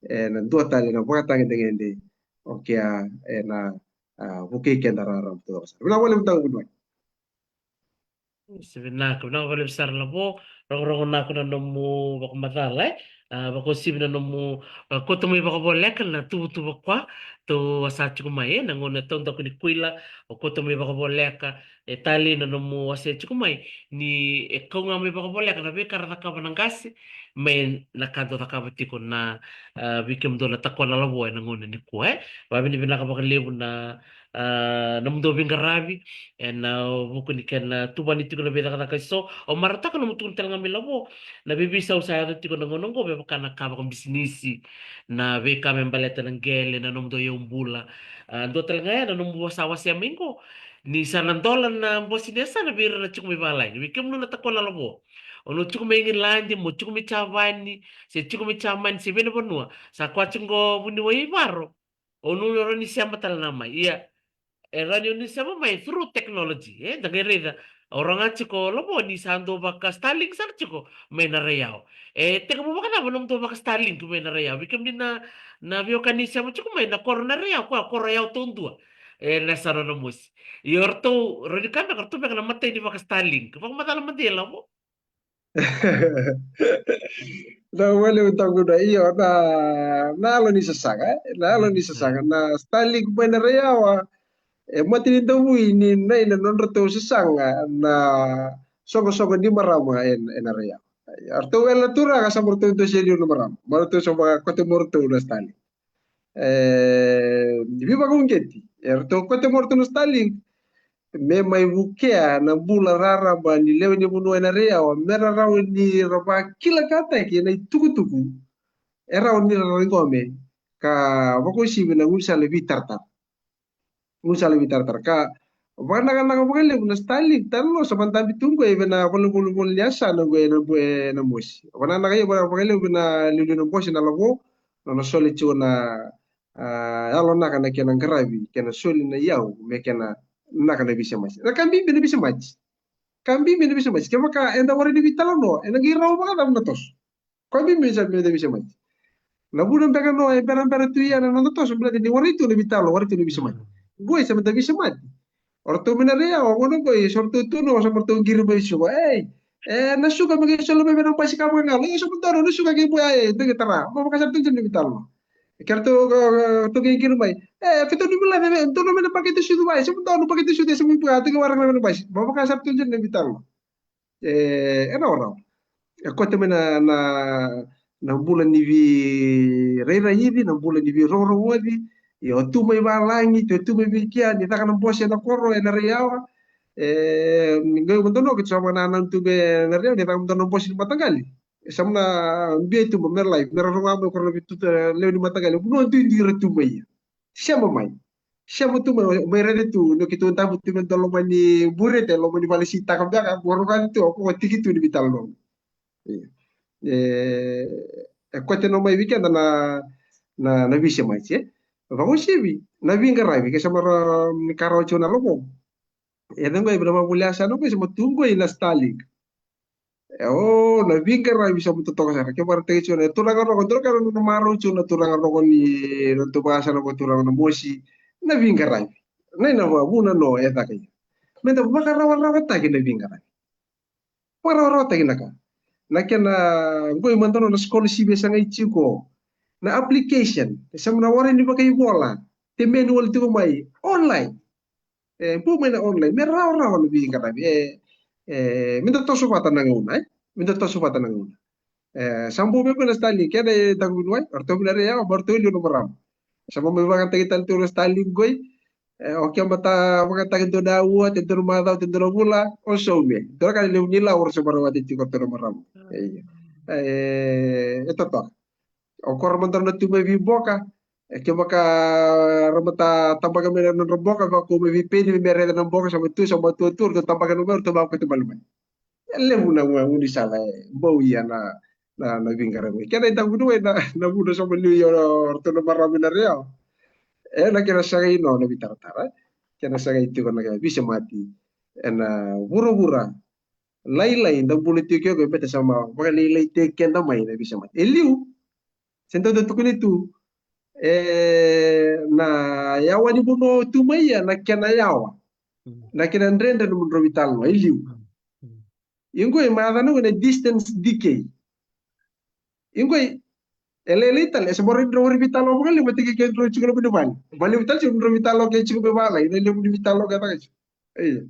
C: na dua tali na baka tangi tengende oke na buke kenda raram tu. Bila boleh tahu benar.
A: Sebenarnya, kenapa boleh besar lah po? Rong-rong na ako na nomu bako matala eh. Bako sim na nomu ko to may bako boleh kan na tubo kwa to asa chukumay eh nangon na tonto ko ni kuila o ko to may bako boleh ka tali na nomu asa chukumay ni ko nga may bako boleh ka na be karata ka banang kasi may nakanto ta ka batiko na bikem do na takwa na labo eh nangon ni ko eh. Babi ni binaka baka lebu na namdo bingarabi and buku ni kan tuban itu kena beda kata so o marata kan mutun tel ngambil labo na bibisa usaya tu tiko nangonong ko be kana ka bakam bisnisi na be ka membaleta ng gele na nomdo yung bula do tel ngaya na nombo sawa siya mingko ni sanan dolan na bosinesa na bira na chukumi balay ni kem no na takon na labo ono chukumi ingin landi mo chukumi chavani se chukumi chaman se bena bonua sa kwa chungo buni wa ibaro ono no ni siya matal nama iya radio ni sama mai through technology dagereda orang achi ko lobo ni sando baka Starlink sar chiko mai na reyao teka mo baka na bonom to baka Starlink mai na reyao bikem din na vio kanisa mo chiko mai na kor na reyao ko reyao tundua na saro na mus yorto rodi kami kartu baka na matay ni baka Starlink pag matala mandela mo
C: Na boleh tahu benar. Iya na alo ni sasanga. Na alo ni sasanga. Na Starlink benar ya wa. Mati ni tahu ini na ina non retu sasanga na sogo di marama en area. Arto ela tura ka samur tu sedi no marama. Baru tu soba kote morto na Starlink. Di ba kung geti. Arto kote morto na Starlink. Me mai bukea na bula rara ba ni lewe ni bunu en area wa mera raw ni roba kila kata ki na tuku era ni ngome ka bako si bina ngulsa lebi tartar ka wana kana ka bukele na Starlink talo samantang bitunggo e bina bulu liasa na gue na mosi wana na kayo bukele bina lulu na bosi na labo na soli chuna alo na kana kena ngarabi kena soli na yau me kena na kana bisa mas na kambi bina bisa mas kambi bina bisa mas kema ka enda wari di bitalo no enda girau ba na natos kambi bisa mas na bulan pega no e beran tu ya na natos bela di wari tu na bitalo wari tu na bisa mas gue samanta bisa mas orto minarea o ngono ko sorto tu no sa porto giru ba isu nasuka magi solo be benang pasi kamu ngalo so betul nasuka ke buaya itu tara mo makasar tu jenis bitalo kerto to ke giru mai fito ni bela be to no me pakete sudu bai so betul no pakete sudu sa mo buaya to ke warang na bai mo makasar tu jenis bitalo era ora ko te na bulan ni vi reira hivi na bulan ni vi roro wadi yo tu mai balangi tu mai bikia ni taka na bose na koro na reawa ngai bentono ke sama na nan tu be na reawa ni taka bentono bose ni matagali samna be tu mer live mer ronga mo korno bitu lew ni matagali buno tu ndira tu mai siamo tu mai rede tu no kitu tabu tu men tolo mani burete lo mani vale sita ka baka boro kan tu ko tiki tu ni bital lo kote no mai weekend na vise mai che vamos chevi na vinga ravi ke sama ni karo chona lobo dan gue berapa bulan sana gue sama tunggu ina Starlink na vinga ravi sama tu toko sana ke bar te chona turang ro kontrol kan no maro chona turang ro ni no tu basa no turang no mosi na vinga ravi na buna no eta ke menta baka rawa ta ke na vinga ravi rawa ta ke na kena gue mantono na scholarship biasa ngai chiko na application sama na wari ni pakai bola te manual tu mai online pu main online merah raw lebih kata minta to supata nang una minta to supata nang una sambo be na stali kede dagun wai orto bilare ya borto lu no maram sama me bagan tagitan tu stali gue oke mata bagan tagito dawa tentu mata tentu bula also me dora kali lu nila ur sebarawati ti koto maram itu toh okor mantar na tume vi boka ke maka ramata tambaga me na boka ba ko me vi pedi me reda na boka sama tu tur to tambaga no mer to ba ko to balma le una uni sala bo ya na vingara me kena ita budu na budu sama lu yo to na marami na real na kena sagai no na bitara kena sagai itu kan bisa mati na buru-bura lai da politik yo beta sama baka lai te kenda mai na bisa mati eliu sento to tukuni tu na yawa ni buno tumaya na kena yawa na kena ndrende no mundo vitalo iliu ingoi madano na distance decay ingoi elelita le semori ndro vitalo bali matike ke ndro chugo bidu bali bali vital chugo ndro vitalo ke chugo bala ine le mundo vitalo ke taka eh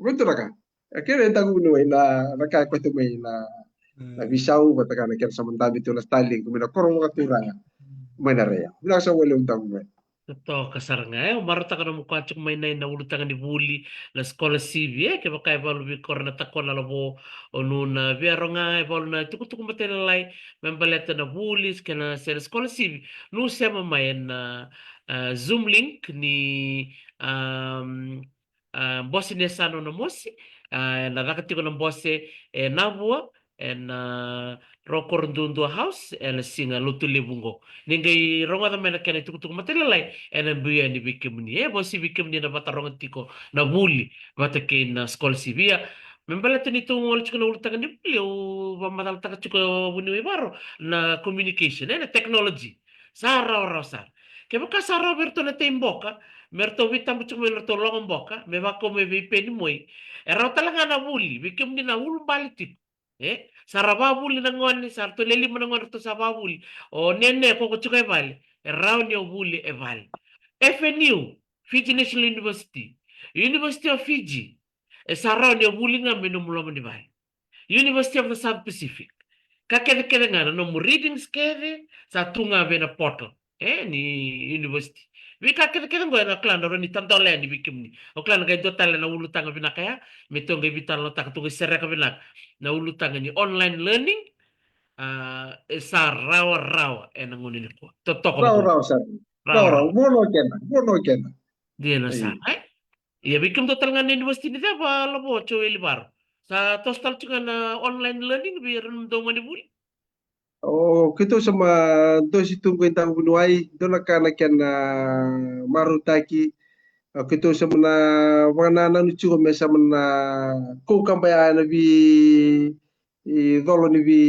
C: betul ka akere tagu no na ka ko tumay na bisau bataka na kera samantabi tu na Starlink kumina korong katuranga manarea bila sa wala utang mo
A: Totoo kasaranga marota ka na mukha tsuk may na ulutang ni buli la skola CV ke baka evalu bi korna takona labo onuna vero nga evalu na tukutuku matelai membaleta na bulis kana sa skola CV no sema may na Zoom link ni bosi ne sano na mosi na rakati ko ng bosi nabua and rokor dundu house and singa lutu libungo ningai ronga da mena kena tukutuku matelai and buya ni bikim ni bosi bikim ni na batarongan tiko na buli batake na skol sivia membala tani tu ngol chuko na ulutang ni buli o mamadal taka chuko buni baro na communication na technology sara rosa ke baka sara berto na temboka merto vitam chuko merto longon boka me bako me vipe ni moi era talaga na buli bikim ni na ulum balitik sarababuli nangoni sarto leli manangoni to sababuli o nene ko chukai vale round your buli e vale FNU Fiji National University University of Fiji e sarau your buli nga menumulo ni vale University of the South Pacific kakene kene ngana no mu reading skede sa tunga vena portal ni university vika kene kene ngona klanda ro ni tantole ni bikim ni o klanda kay dotale na ulutanga vina kaya metonga vital no takatu sereka vina na ulutanga ni online learning sa rawa rawa nangunin ni ko totoko
C: raw
A: mo
C: raw sa
A: rawa rawa
C: mono kena
A: dia na sa
C: ay
A: iya bikim total nga ni university ni ba labo choeli bar sa tostal chunga na online learning bi ren do ngani buli
C: oh kito sama do si tunggu tang bunuai do na kana kena marutaki kito sama na wana na nuchu me sama na ko kambaya na bi dolo ni bi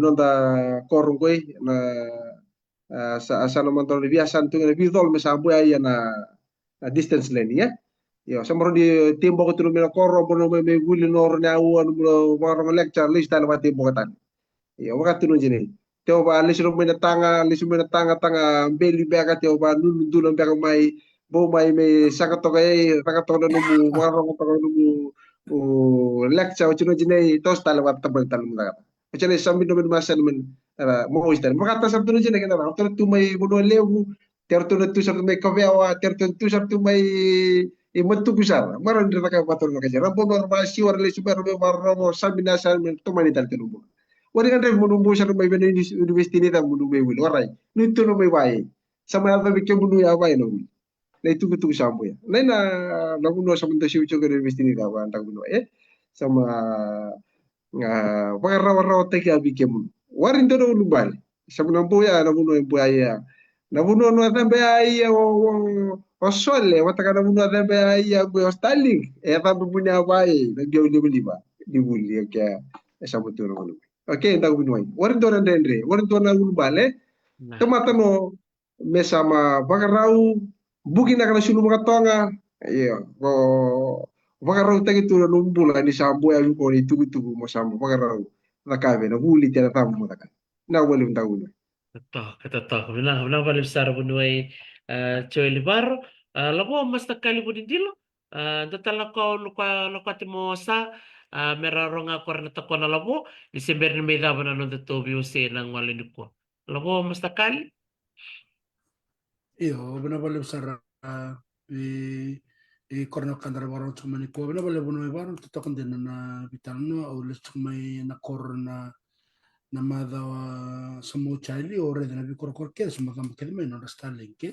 C: nonda korongoi na sa asana mantol ni biasan tu na bi dol me sa buaya na distance learning ya yo samaro di timbo ko tulumi na koro bono me guli nor na awan mo maro lecture list na mati timbo katan yo wakati no jini teo ba lisro me na tanga tanga beli bega teo ba nun dulo bega mai bo mai me sakato kay sakato na numu maro ko to numu o lecture o chino jini tos tala wat tabal tal mo kata Kaya sambil naman masan man mo istan makata sa tuno jini kana ra tu may bono lewu terto na tu sa may kavewa terto tu sa tu may imantu besar maran dira ka pator ka jara bo normal si war le super be marro sabina sa men to mani tal telu wari kan ref munu mo sa may ben university ni tam munu may wil waray ni tu no may way sama na be ke munu ya way no na itu tu sambo ya na munu sa mento si ucho ka university ni ta wa antang munu sama pagaraw-raw te kaya bikin mo. Warin to no lumbal. Sa mga buya, namuno yung buya. Namuno no atambe ay o sole, wata ka namuno atambe ay o Starlink. E atambe mo niya ba nagdiyaw liba. Libuli, kaya sa mo to no. Okay, ang binuay. Warin to na dendre. Warin to na lumbal Tomata no, may sama pagaraw, bugin na ka na sino mga tonga. Iyo, pagaraw tayo ito na numbula ni sambo ay ko ni tugu-tugu mo sambo pagaraw nakabe na huli tira tamo mo taka na walim taon
A: Totoo. Bilang balik sa bunuay Choy Libar. Labo mas nakali po din dilo. Datala ko lokati mo sa meraro nga ko rin natako na labo. December na may laban na nung dato biyuse ng walinig ko. Labo mas nakali?
D: Iyo, binabalib sa korno kandara barang cuma ni ko binabalib buno barang tutakan din na bitalno o ulit may nakor na namada sa mo chali o red na bikor korke sa mga makilme no Starlink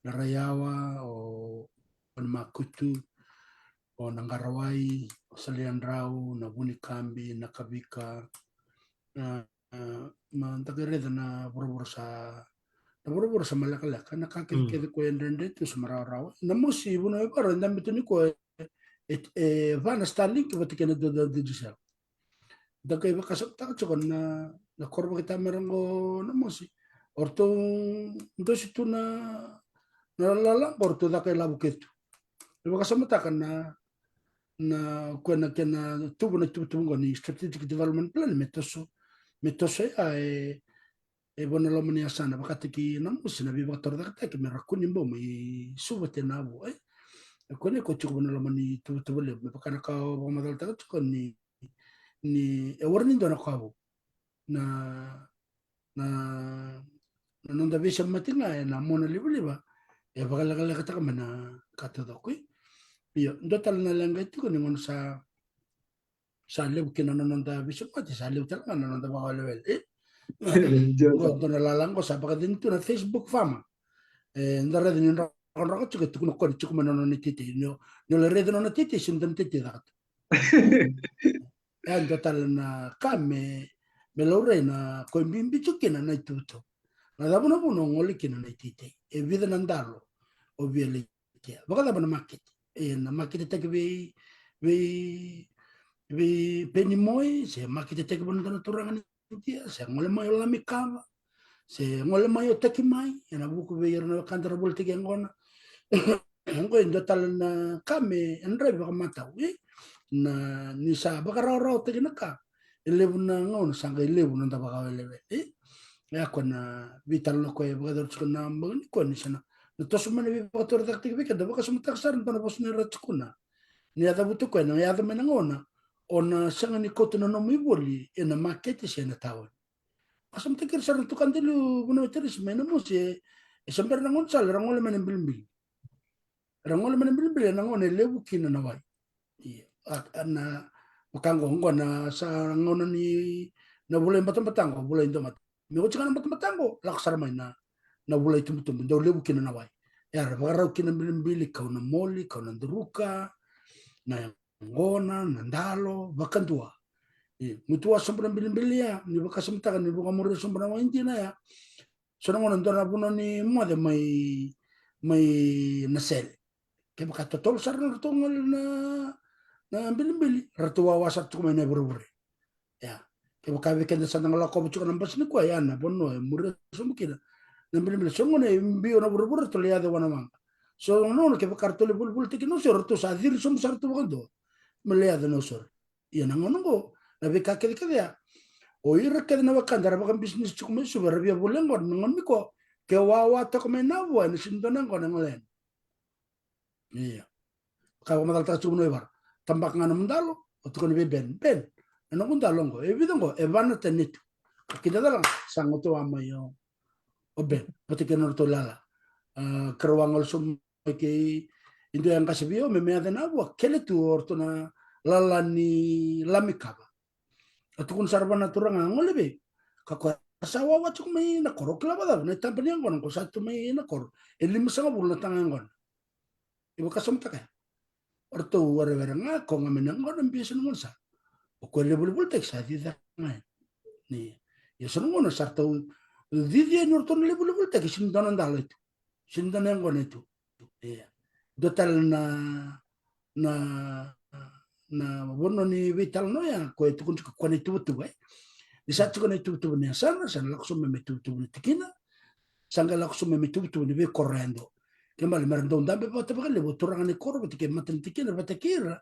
D: na rayawa o makutu o nangarawai o saliandraw na bunikambi na kabika na mantagireda na borobor sa malakalaka nakakikita ko yan din dito sa mararawa na mo si buno ibaro ndamito ni ko vana Starlink bati ka nagdodal dito siya dagay ba kasakta ko na korba kita meron ko na mo si orto ndo situ na lala orto da kai labu ketu iba kasamata na kuena kena tubu na tubu ngoni strategic development plan metoso ya bona lo mani asana bakati ki namusi na biba tor da ta ki merakuni mbo mai subate na bo kone ko chuko bona lo mani tubu le me pakana ka bo madal ta ko ni warning dona ko na na nonda bisa matinga na mona liba bakala kata mana kata do kui iyo ndo tal na langa itu ko ningon sa lebu kina nonda bisa mati sa lebu tal na nonda ba level go dona lalango sa baka dinto na Facebook fama ndara din ron ron chuko tukuno ko chuko manono ni titi no le redo na titi sindan titi da ando tal na kame me lo rena ko bimbi chukina na tuto na da buno ngoli kina na titi e vida nandalo o viele baka da bana market na market ta ke vi penny moi se market ta ke bana turangan dia se ngole mai la mikava se ngole mai o taki mai na buku ve na kandara bol tiki ngona ngo ndo tal na kame andre baka mata na ni sa baka raw tiki naka elebu na ngona sanga elebu na baka leve ya kona vital no ko baka dor chuna mbani ko ni sana no to sumane vi baka tor tak tiki baka baka sumata sar ntana bosne ratskuna ni ada butu ko na ya da mena ngona ona sanga ni koto no mi boli na market se na tawon asam tikir sarang tukang dulu guna teris mena musi sampai rangon sal rangol mena bilbil rangol lebu kina nawai na makanggo ngona sa ngona ni na bulay batang bulay domat mi ko chana batang laksar mai na bulay tum do lebu kina nawai ya raw kina bilbil kau na moli kau na druka na ngona na ndalo bakandua mutua sombra bilibili ya ni baka semtakan ni buka mure sombra wa intina ya sono ngono ndora buno ni mode mai nasel ke baka totol sar na tongol na bilibili ratu wasat ko mai buru ya ke baka weekend sa nang lako buka nambas ni ko ya na bono mure somkina na bilibili songo ne mbio na buru to liade wana mang so ngono ke baka tole bulbul tikino so ratu sa dir som sar to bando meliade no sor ya nangono go nabi kakek ya o ira ke na wakandara bakan bisnis cukup mesu barabia bulan ngon ngon miko ke wawa to kome nawa ni sindonan ngon ngolen iya kalau madal ta cukup noibar tambak ngana mundalo o to kono ben ano mundalo ngo e vidongo e vanna tenitu kita dalang sango to amayo o ben pati ke norto lala kerwangol sum ke indo yang kasibio me ada nawa kele tu orto na lala ni lamikaba atukun sarbana turang ngolebe kako sawa wa cuk mai na korok la bada na tampani ngon ko satu mai na kor elim sanga bulan tangan ngon ibu kasam tak orto wara nga ko ngamen ngon biasa ngon sa ko lebul tek sa di da ni ya sono ngon sarto di norto lebul tek sin donan dalet sin donan ngon itu ya dotal na bono ni vital no ya ko itu kun ko ni tu di saat ko ni tu ni sana langsung me tu ni tikina sanga langsung me tu ni be correndo che mal merendo dambe botta perché le boturang ni corro perché maten tikina batakira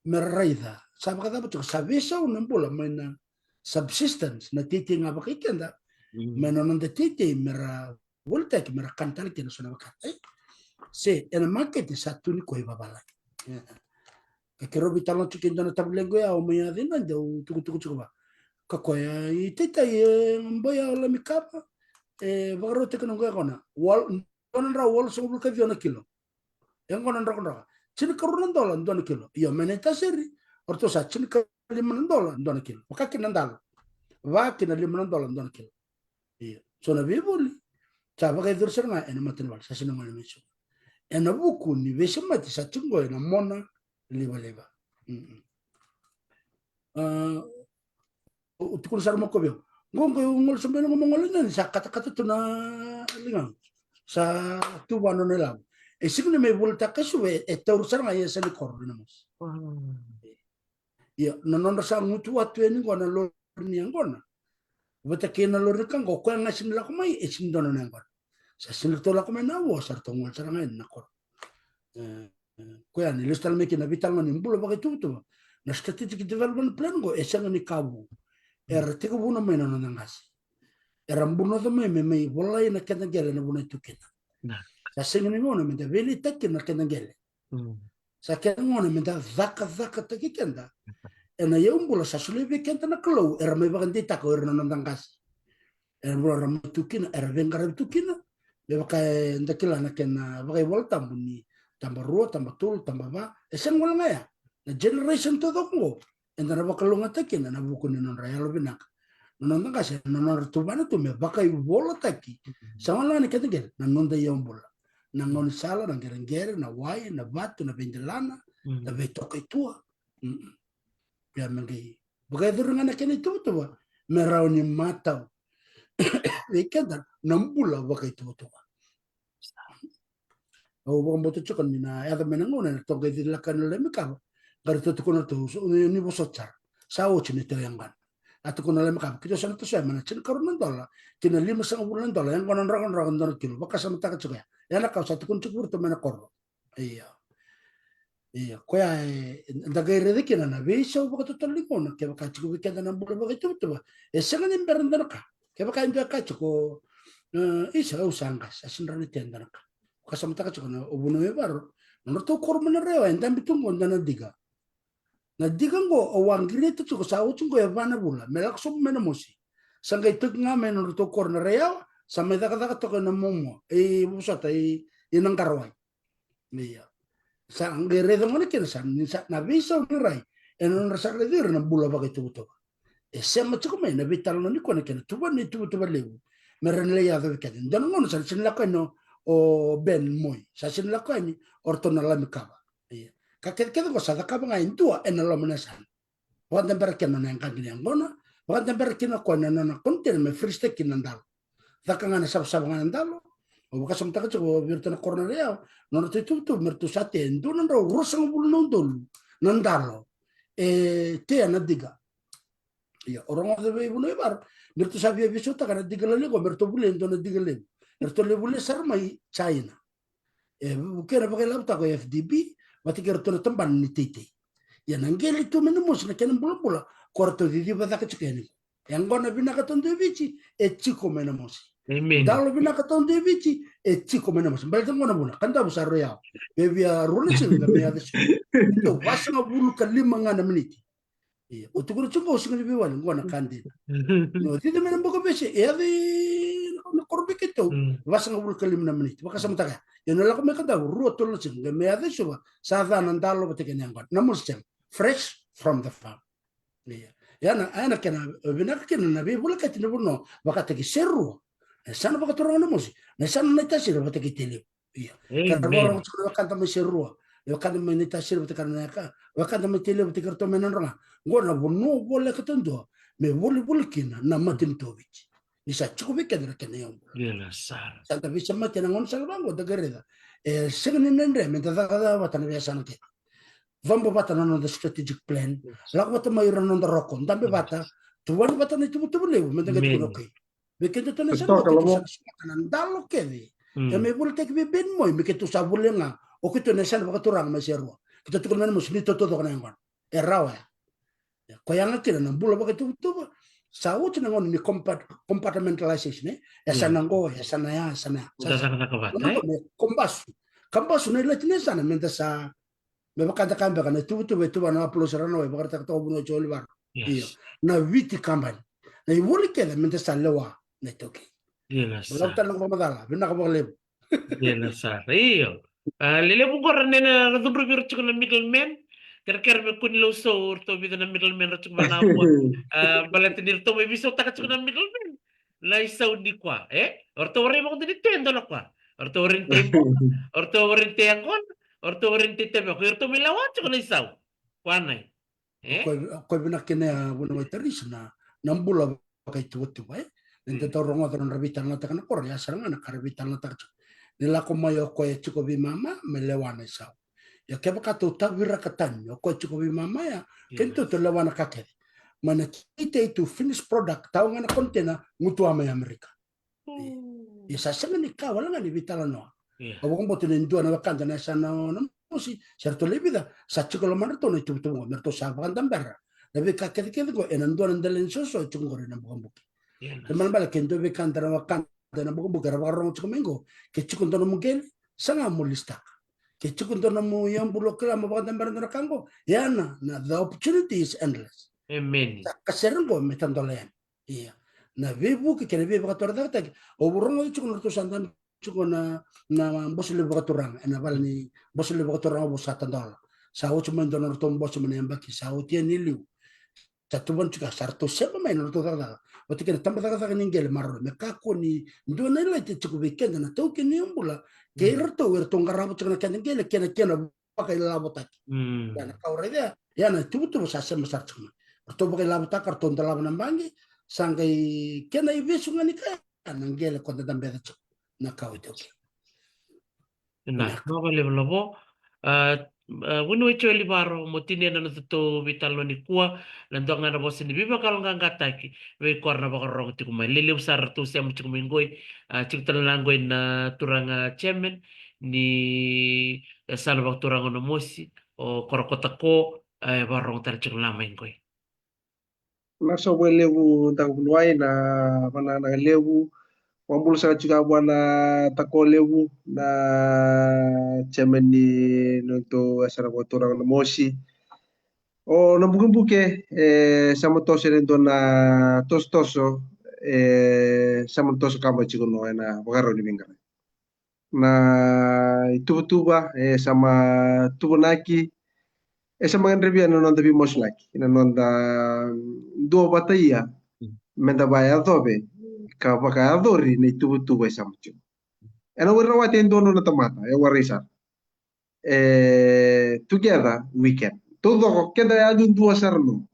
D: merraida sabe kada betul sabesa un bola mena subsistence na titi nga bakikenda mena non de titi mera volta che mera cantare che non sono bakata se ena market sa tu ni ko ibabala ke robi talon chikin dona tablengo ya o maya dina do tuku ba kako ya itita mboya la mikapa bagaro te kono gona wal dona ra wal so bulka diona kilo yang gona ndra chin karunan dolan dona kilo yo meneta seri orto sa chin $5 dona kilo maka kinandalo va kina $5 dona kilo iyo sona bibuli chava ga dur serna ena matin wal sa sinama mesu ena buku ni besemati sa chingo ena mona leva tukul sar mo ko be ngongo ngol so beno ngol nan sa kata to na lingang sa tubano nila e signe me volta kasu e tor sar ngai sa likor dinamos ya non sa mutu atu ni ngona lo ni ngona Bata kena lori kan ko kwen ngasin la kumai esin dono nangkor. Sa sinto la kumai na wo sar tongol sarangan nakor. Kwen ilustal me kina vital ngani mbulo bagai tu. Na strategic development plan go esang ni kabu. Tiga buna me no nangas. Mbuno to me bolai na kena gele na buna tu kena. Sa singani ngono me veli takke na kena gele. Sa kena ngono me zaka taki kenda. Ena mbulo sa sulebe kenta na klo me bagan dita ko na nangas. Mbulo ram tu kena vengar tu kena. Le bakai ndakila na kena bagai volta buni tambah ruo tambah tul tambah ba esang wala ngaya. Na generation to doko. Enda na bakalunga taki na buku ni non raya lo binak. Non kasi non tubana tu me bakai bola taki. Sama la ni kata gel na non da bola. Na ngon sala na gerengere na wai na batu na bendelana na betoka itua. Ya mengi. Bagai durungan na kene tu merau ni mata. Ikenda na mbula bakai tu. O bombo tu chukon ni na ya menangona na toga dilakan le mekaba. Garito tu kono tu ni bosochar. Sao chini to yangan. Atau kuna lem kap kita sana tu saya mana cina karunan dola kena $5,5 yang konon rakan dolar kilo baka sama tak juga ya nak kau satu kun cukur tu mana korlo iya koya dagai rede kena na bisa baka tu telikon ke baka cukup kena na bulan baka itu tu sangat nimberan dola ke baka indah cukup isa usangkas asin rani tiada nak baka sama tak juga na obuno baru menurut tu korban rewa yang tapi tunggu dana diga. Na digan go awang girito chuko sa uchung go yavana bula melak som mena mosi sanga ituk nga mena to korna real sa me daga to na momo busata inang karwai iya sa ngere do ngone ken sa na visa rai enon rasa redir na bula bagai tu sema chuko mena vital no ni kone ken tu lewu meren le ya do ken dan ngono sa sin la no o ben moy sa sin la ni ortona la mikaba iya kakek ko sa ka nga intua en lo menasan wan temper ken na kan gini ngona wan temper ken ko na konten me friste kin ndal ka nga na sab nga ndalo o ka som ta ko virtu na corner ya no tu mertu sate ndu na ro rusang bul no dol nandalo te na diga ya orang de be buno bar mertu sabia bisu ta kana diga le ko mertu bul ndo na diga le mertu le bul sar mai China bukera pakai laptop ko FDB mati kerto temban ni titi ya nangeli tu menemus na kenan bula korto di bata ka cikeni yang gona bina ka tondo vici chiko menemus dalo bina ka tondo vici chiko menemus bal ngona buna kanda besar ya bebia rule singa me ada to wasanga bulu kalima ngana meniti iya utukuru chungo singa bi wal ngona kandi no tidi menem boko bese na korbi kito wasanga bulu kalima na meniti baka samtaka ya no la ko me kanda ruo tolo singa me ada suba sa nandalo beteke nyangon namus jam fresh from the farm iya ya na ana kana bina kana na be bula katina buno baka teki seru sana baka torong namus na sana na tasir baka teki tele iya karbo ro baka tama seru yo kada me ni tasir baka kana ka baka tama tele baka kerto menonga ngona buno bola katondo me bulkina na matin tovich isa chukubi kadra kana yom
A: Gila sar.
D: santa bisa mati na ngon salbango da gareda segni nendre me da watana biasa nake vambo bata no the strategic plan la bata mai rano da rokon dambe bata tuwan bata ni tubu lewu me da gatu okay me kento tana sa kanan dalo kedi ya me bul tek be ben moy me ketu sabulenga o ketu ne san baka turang ma seru kita tukun men musli to kana ngon rawa ya ko yang akira na bula baka tubu Saud na ngon ni compartmentalization sanango sana kompas na ila tinesa na menta sa me bakanta kamba kana tubu na aplo sarano e bakata to buno choli bar iyo na witi kambani na iwoli keda menta sa lewa na toki wala tanang pamadala bina ka bagleb
A: Gila sar. Iyo. Lele bukoran na nadubro biro chiko na middleman. Kira-kira me kun lo so to bida na middleman ra chiko manapwa. Balatinir to may biso taka chiko na middleman. La isaw di kwa. Orto wari mo kung dinitendo na kwa. Orto warin tempo. Orto warin teangkon. Orto warin titebe. Orto milawan chiko na isaw. Kwanay.
D: Ko bina kene buno itaris na nambula kay tutu nende to rongo to rabitan na takana Korea sarang na karabitan na tak nila ko mayo ko chiko bi mama melewana isaw. Ya kaya baka tu tawira katan yo ko chiko bi mama ya kento to lewana kakere mana kita itu finish product tahu ngana kontena ngutu ama Amerika. Ya sasa ngani ka wala ngani vitala no. Awang boto nendo na wakanda na sana no si certo lebida sa chikolo manto no itu tu merto sa bandambera. Lebe ka kede go enando ndalen soso chungore na bukambuki. Teman bala kendo be kandara wakanda na bukambuki rabarong chumengo ke chikundo no mugel sanga mulistaka. Ke chikundo no mu yambulo kala mabandambera no kango yana na the opportunity is endless.
A: Amen.
D: Kaserengo metandolen. Iya. Na vivu que kene vivu katorda tak oburong itu kun ratusan dan cukuna na bos le bakaturang na balni bos le bakaturang bos satandol. Sao cuma donor tom bos menemba ki sao tien nilu. Tatuban juga sarto siapa main ratu daga. Waktu kena tambah daga ningel marro me kako ni ndo na la te cukup weekend na tau kene ambula. Ke rto ngarabu cukuna kene kena pakai labotak. Ya na kau reda ya na tu sasa besar cuma. Rto pakai labotak karton dalam nambangi sangai kena ibesu ngani ka nangele konta dambe dacho na kau itu.
A: Nah, mabale labo winu icho elibaro motini na to vitalo ni kuwa nando ngana bosi ni biba kalonga ngataki we korna bakarong tiku mai lele usar tu siam tiku mingoi tiku talangoi na turanga chemen ni sana bak turanga no mosi o korokota ko barong tar tiku lama ingoi.
C: Nasa lewu tangulwai na mana na lewu wambulu sa juga bwana tako lewu na chemeni nuntu asara botura na mosi o na buke sama tose rendo na tostoso sama toso kama chico no na bagaro ni bingara na tuba sama tubunaki sama nrebia no nonda bi moslaki na nonda do bataya menda baya dobe ka baka adori na tuba sama chico ena wera wate ndono na tamata ya warisa together we can todo queda adu dua sarno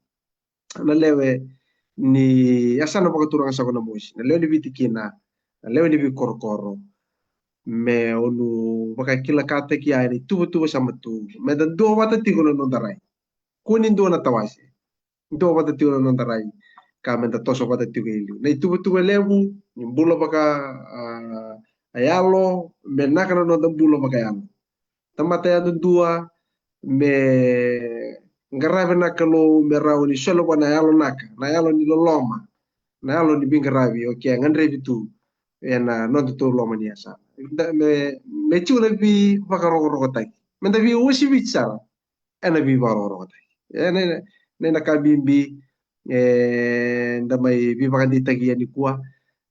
C: na lewe ni asana baka turang sa na mosi na lewe ni bitikina na lewe ni bi korkoro me onu baka kila kata ki ai tuba sama tu me dan do wata tigo no darai kunin do na tawasi do wata tigo no darai ka me da toso wata tigo ili na tuba lewu ni bula baka ayalo me nakana no dan bula baka ayalo tamata ya dua me ngarabe nakalo me rauni solo wana yalo naka na yalo ni loloma na yalo ni bingarabi okay ngandre bitu ena non to loma ni asa me chula bi bakaro tai menda bi usi bicara ena bi baro tai ena nena kabimbi ndamai bi bakandi tagi ni kuwa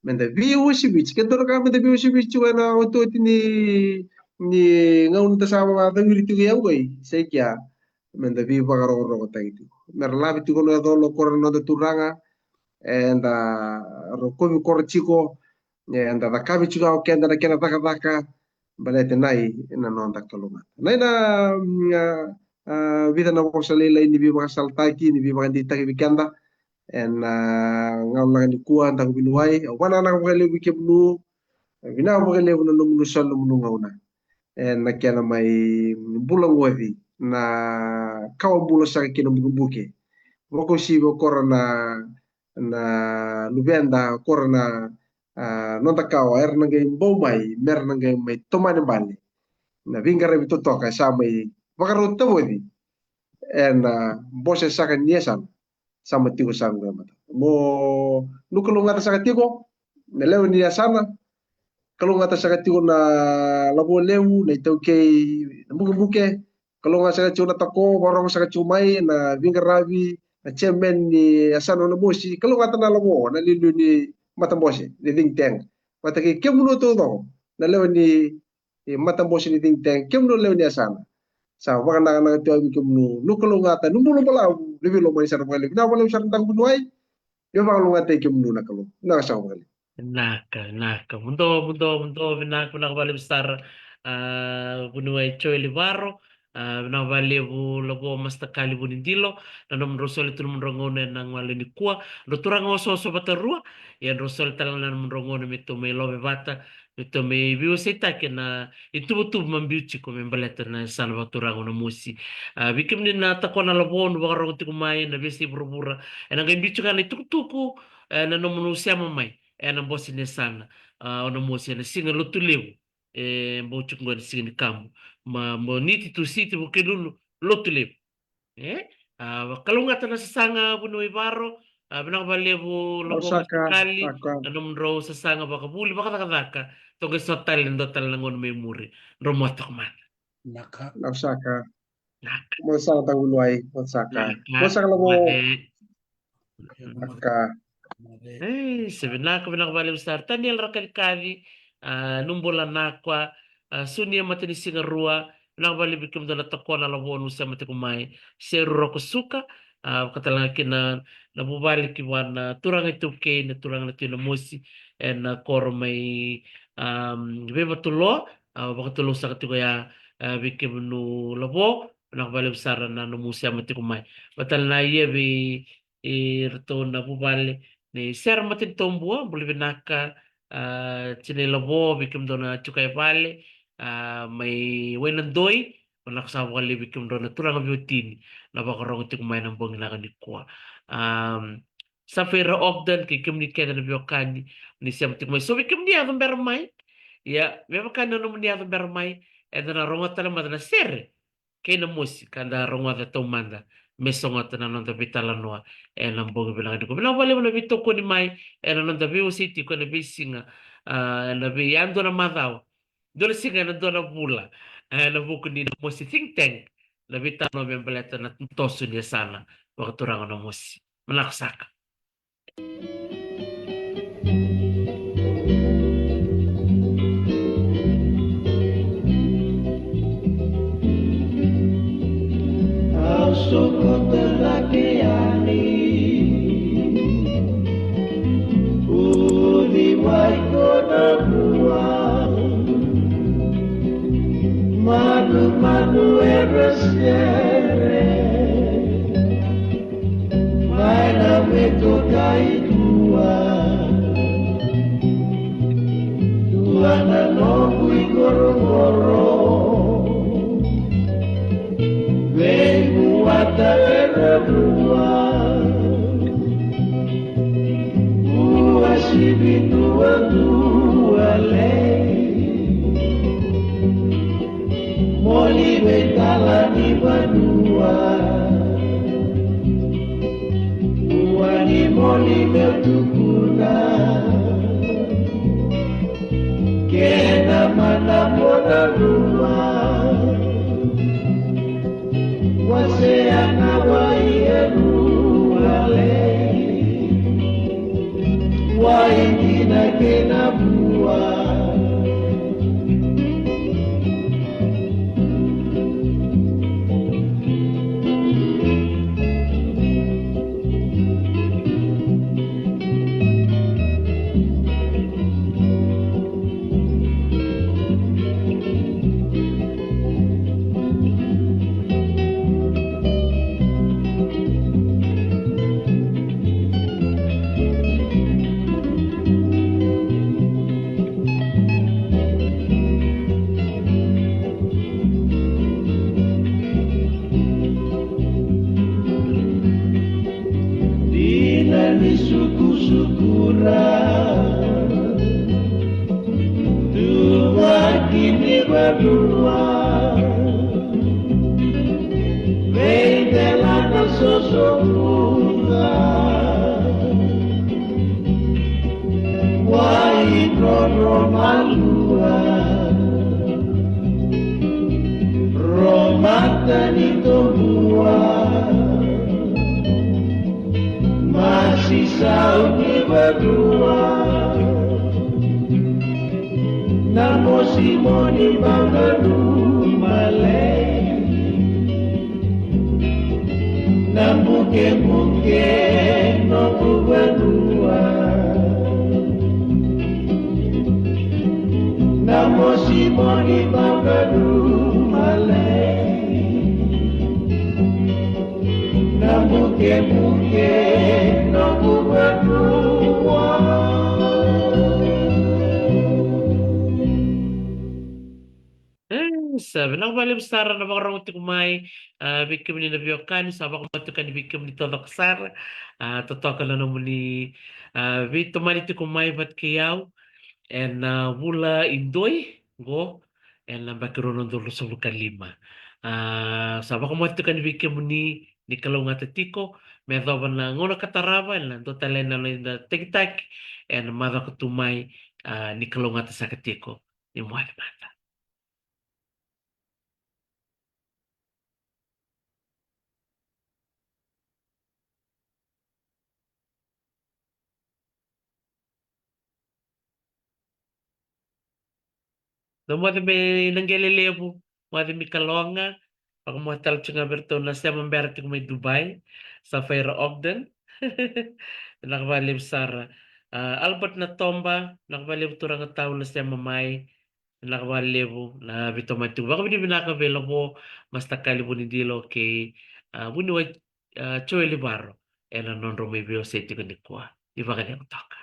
C: menda bi usi bic kedor ka menda bi usi bic wana oto ni ngaun tasama ta wiriti ya goi sai kya menda vi bagaro taiti merlabi tu kono do korno de turanga enda rokobi korchiko enda da kabi chuga o kenda kena taka balete nai na non da kalunga nai na vida na ko salila ni bi bagasal taiki ni bi bagandi taki bikanda en ngawla ni kuwa nda binuai wana na ko le bikebnu bina ko le bunu nu solo nu ngawna na kena mai bulang wadi na kawa bula sa kina buke wako si kora na lubenda kora na nonta kawa er nangai bomai mer nangai mai tomane bali na vingara bito toka sa mai wakarota wadi en bose saka niesan sama tigo sanga mata mo nukulunga sa tigo na leo ni sana kalau ngata sa tigo na labo lewu na itoke na buke kalau nggak saya cuma tako orang saya cumai na vingarabi na cemen ni asano na bosi kalau nggak tanah labo na lilu ni mata bosi ni ding teng mata ke kemno to do na lew ni mata bosi ni ding teng kemno lew ni asana sa waka na to bi kemno no kalau nggak tan nulo bala lebi lo mai sar bali na bala sar tang bunuai yo bang lo ngate kemno na kalau na sa bali
A: mundo binak balik besar bunuai choy libaro na valevu lago mastakali bunindilo na nom rosol itu mrongone nang waleni kwa do turang oso batarua ya rosol talang na mrongone mito me love bata mito me viu seta ke na itu betul membiuci ko membaleta na sana baturang na musi bikim ni na takona labon bagarong tikumai na besi burbura na ngambiuci kan itu tuku na nom nusia mamai na bosi ne sana ona musi na singa lutulevu bocuk ngone singa kamu mo niti tu siti buke dulu lotulip kalau nggak tanah sesanga bunui baro benang balebu logo
C: Osaka,
A: sekali
C: Aka,
A: anum ro sesanga baka buli baka taka toge sotal ndotal nangon memori romotok man
D: Naka.
C: Osaka.
A: nak
C: Mosaka tawulway, Osaka.
A: nak
C: Mosaka labo,
D: Mare.
C: Aka.
A: sebenarnya benang balebu sar taniel rakal kali numbola nakwa sunia matini singa rua benang balebu kim dona takona labo nusa mate kumai seru roko suka katalanga kina na bubalik iwan turang itu ke na turang na tino musi na kor may beba tulo baka tulo sa katiko ya bikim nu labo nakabalik sara na numusi amati kumay batal na iye bi irto na bubalik ni ser matin tombua boleh benaka cine labo bikim dona cukai bale may wenandoi manaksawa kali bikim dona turang biutini na baka rong ito kumain ng bong na kanikwa. Sa Fera Ogden, kay kim ni Kena na biyokani, ni Siyam Tikmay. So, kim niya itong bermay. Ya, may makana naman niya itong bermay. E na rongot na naman na sir. Kay na musi, kanda rongot na tumanda. Mesongot na nang tabi talanwa. E nang bong bilang ko. Bilang wala mo na bito ko ni May. E nang tabi city ko na bisinga. Nabi, ando na madaw. Doon singa na doon na bula. Nabuko ni na musi think tank. Nabitano bembaleta na toso niya sana wakati rango na musi malaksaka
B: Ang sukot lakiani uliway ko na buwan manu eres may namito kay dua na nobuy goro-goro vengo ata erabua uasibitua moli betala ni badua uani moli betukuna kena mana mona lua waseana waienu ale waingina kena bua Simoni Bangadu Malay
A: Nakabalib sara na mga ranguti kumay, bikim ni nabiokan, sabak matukan ni bikim ni tolok sara, totoka na naman ni, bito maniti kumay bat kiyaw, and wula indoy, go, and bakiroon dulu sa lukan lima. Sabak matukan ni bikim ni kalunga tatiko, medyo na nguna kataraba, and totalen na na tigtak, and madha kutumay, ni kalunga tasakatiko, ni muhay mata. No modo may nangelelevo, modo may kalonga, pag mo tal tsunga berto na siya mamberti may Dubai, sa Fair Ogden. Nakabalib Sara. Albert na tomba, nakabalib turang tao na siya mamay, nakabalib na bito matu. Baka hindi binakabelo mo, mas takalibo ni Dilo kay bunuwa Choy Libaro. E na non rumibyo sa iti ko ni Kwa. Di ba kanyang taka?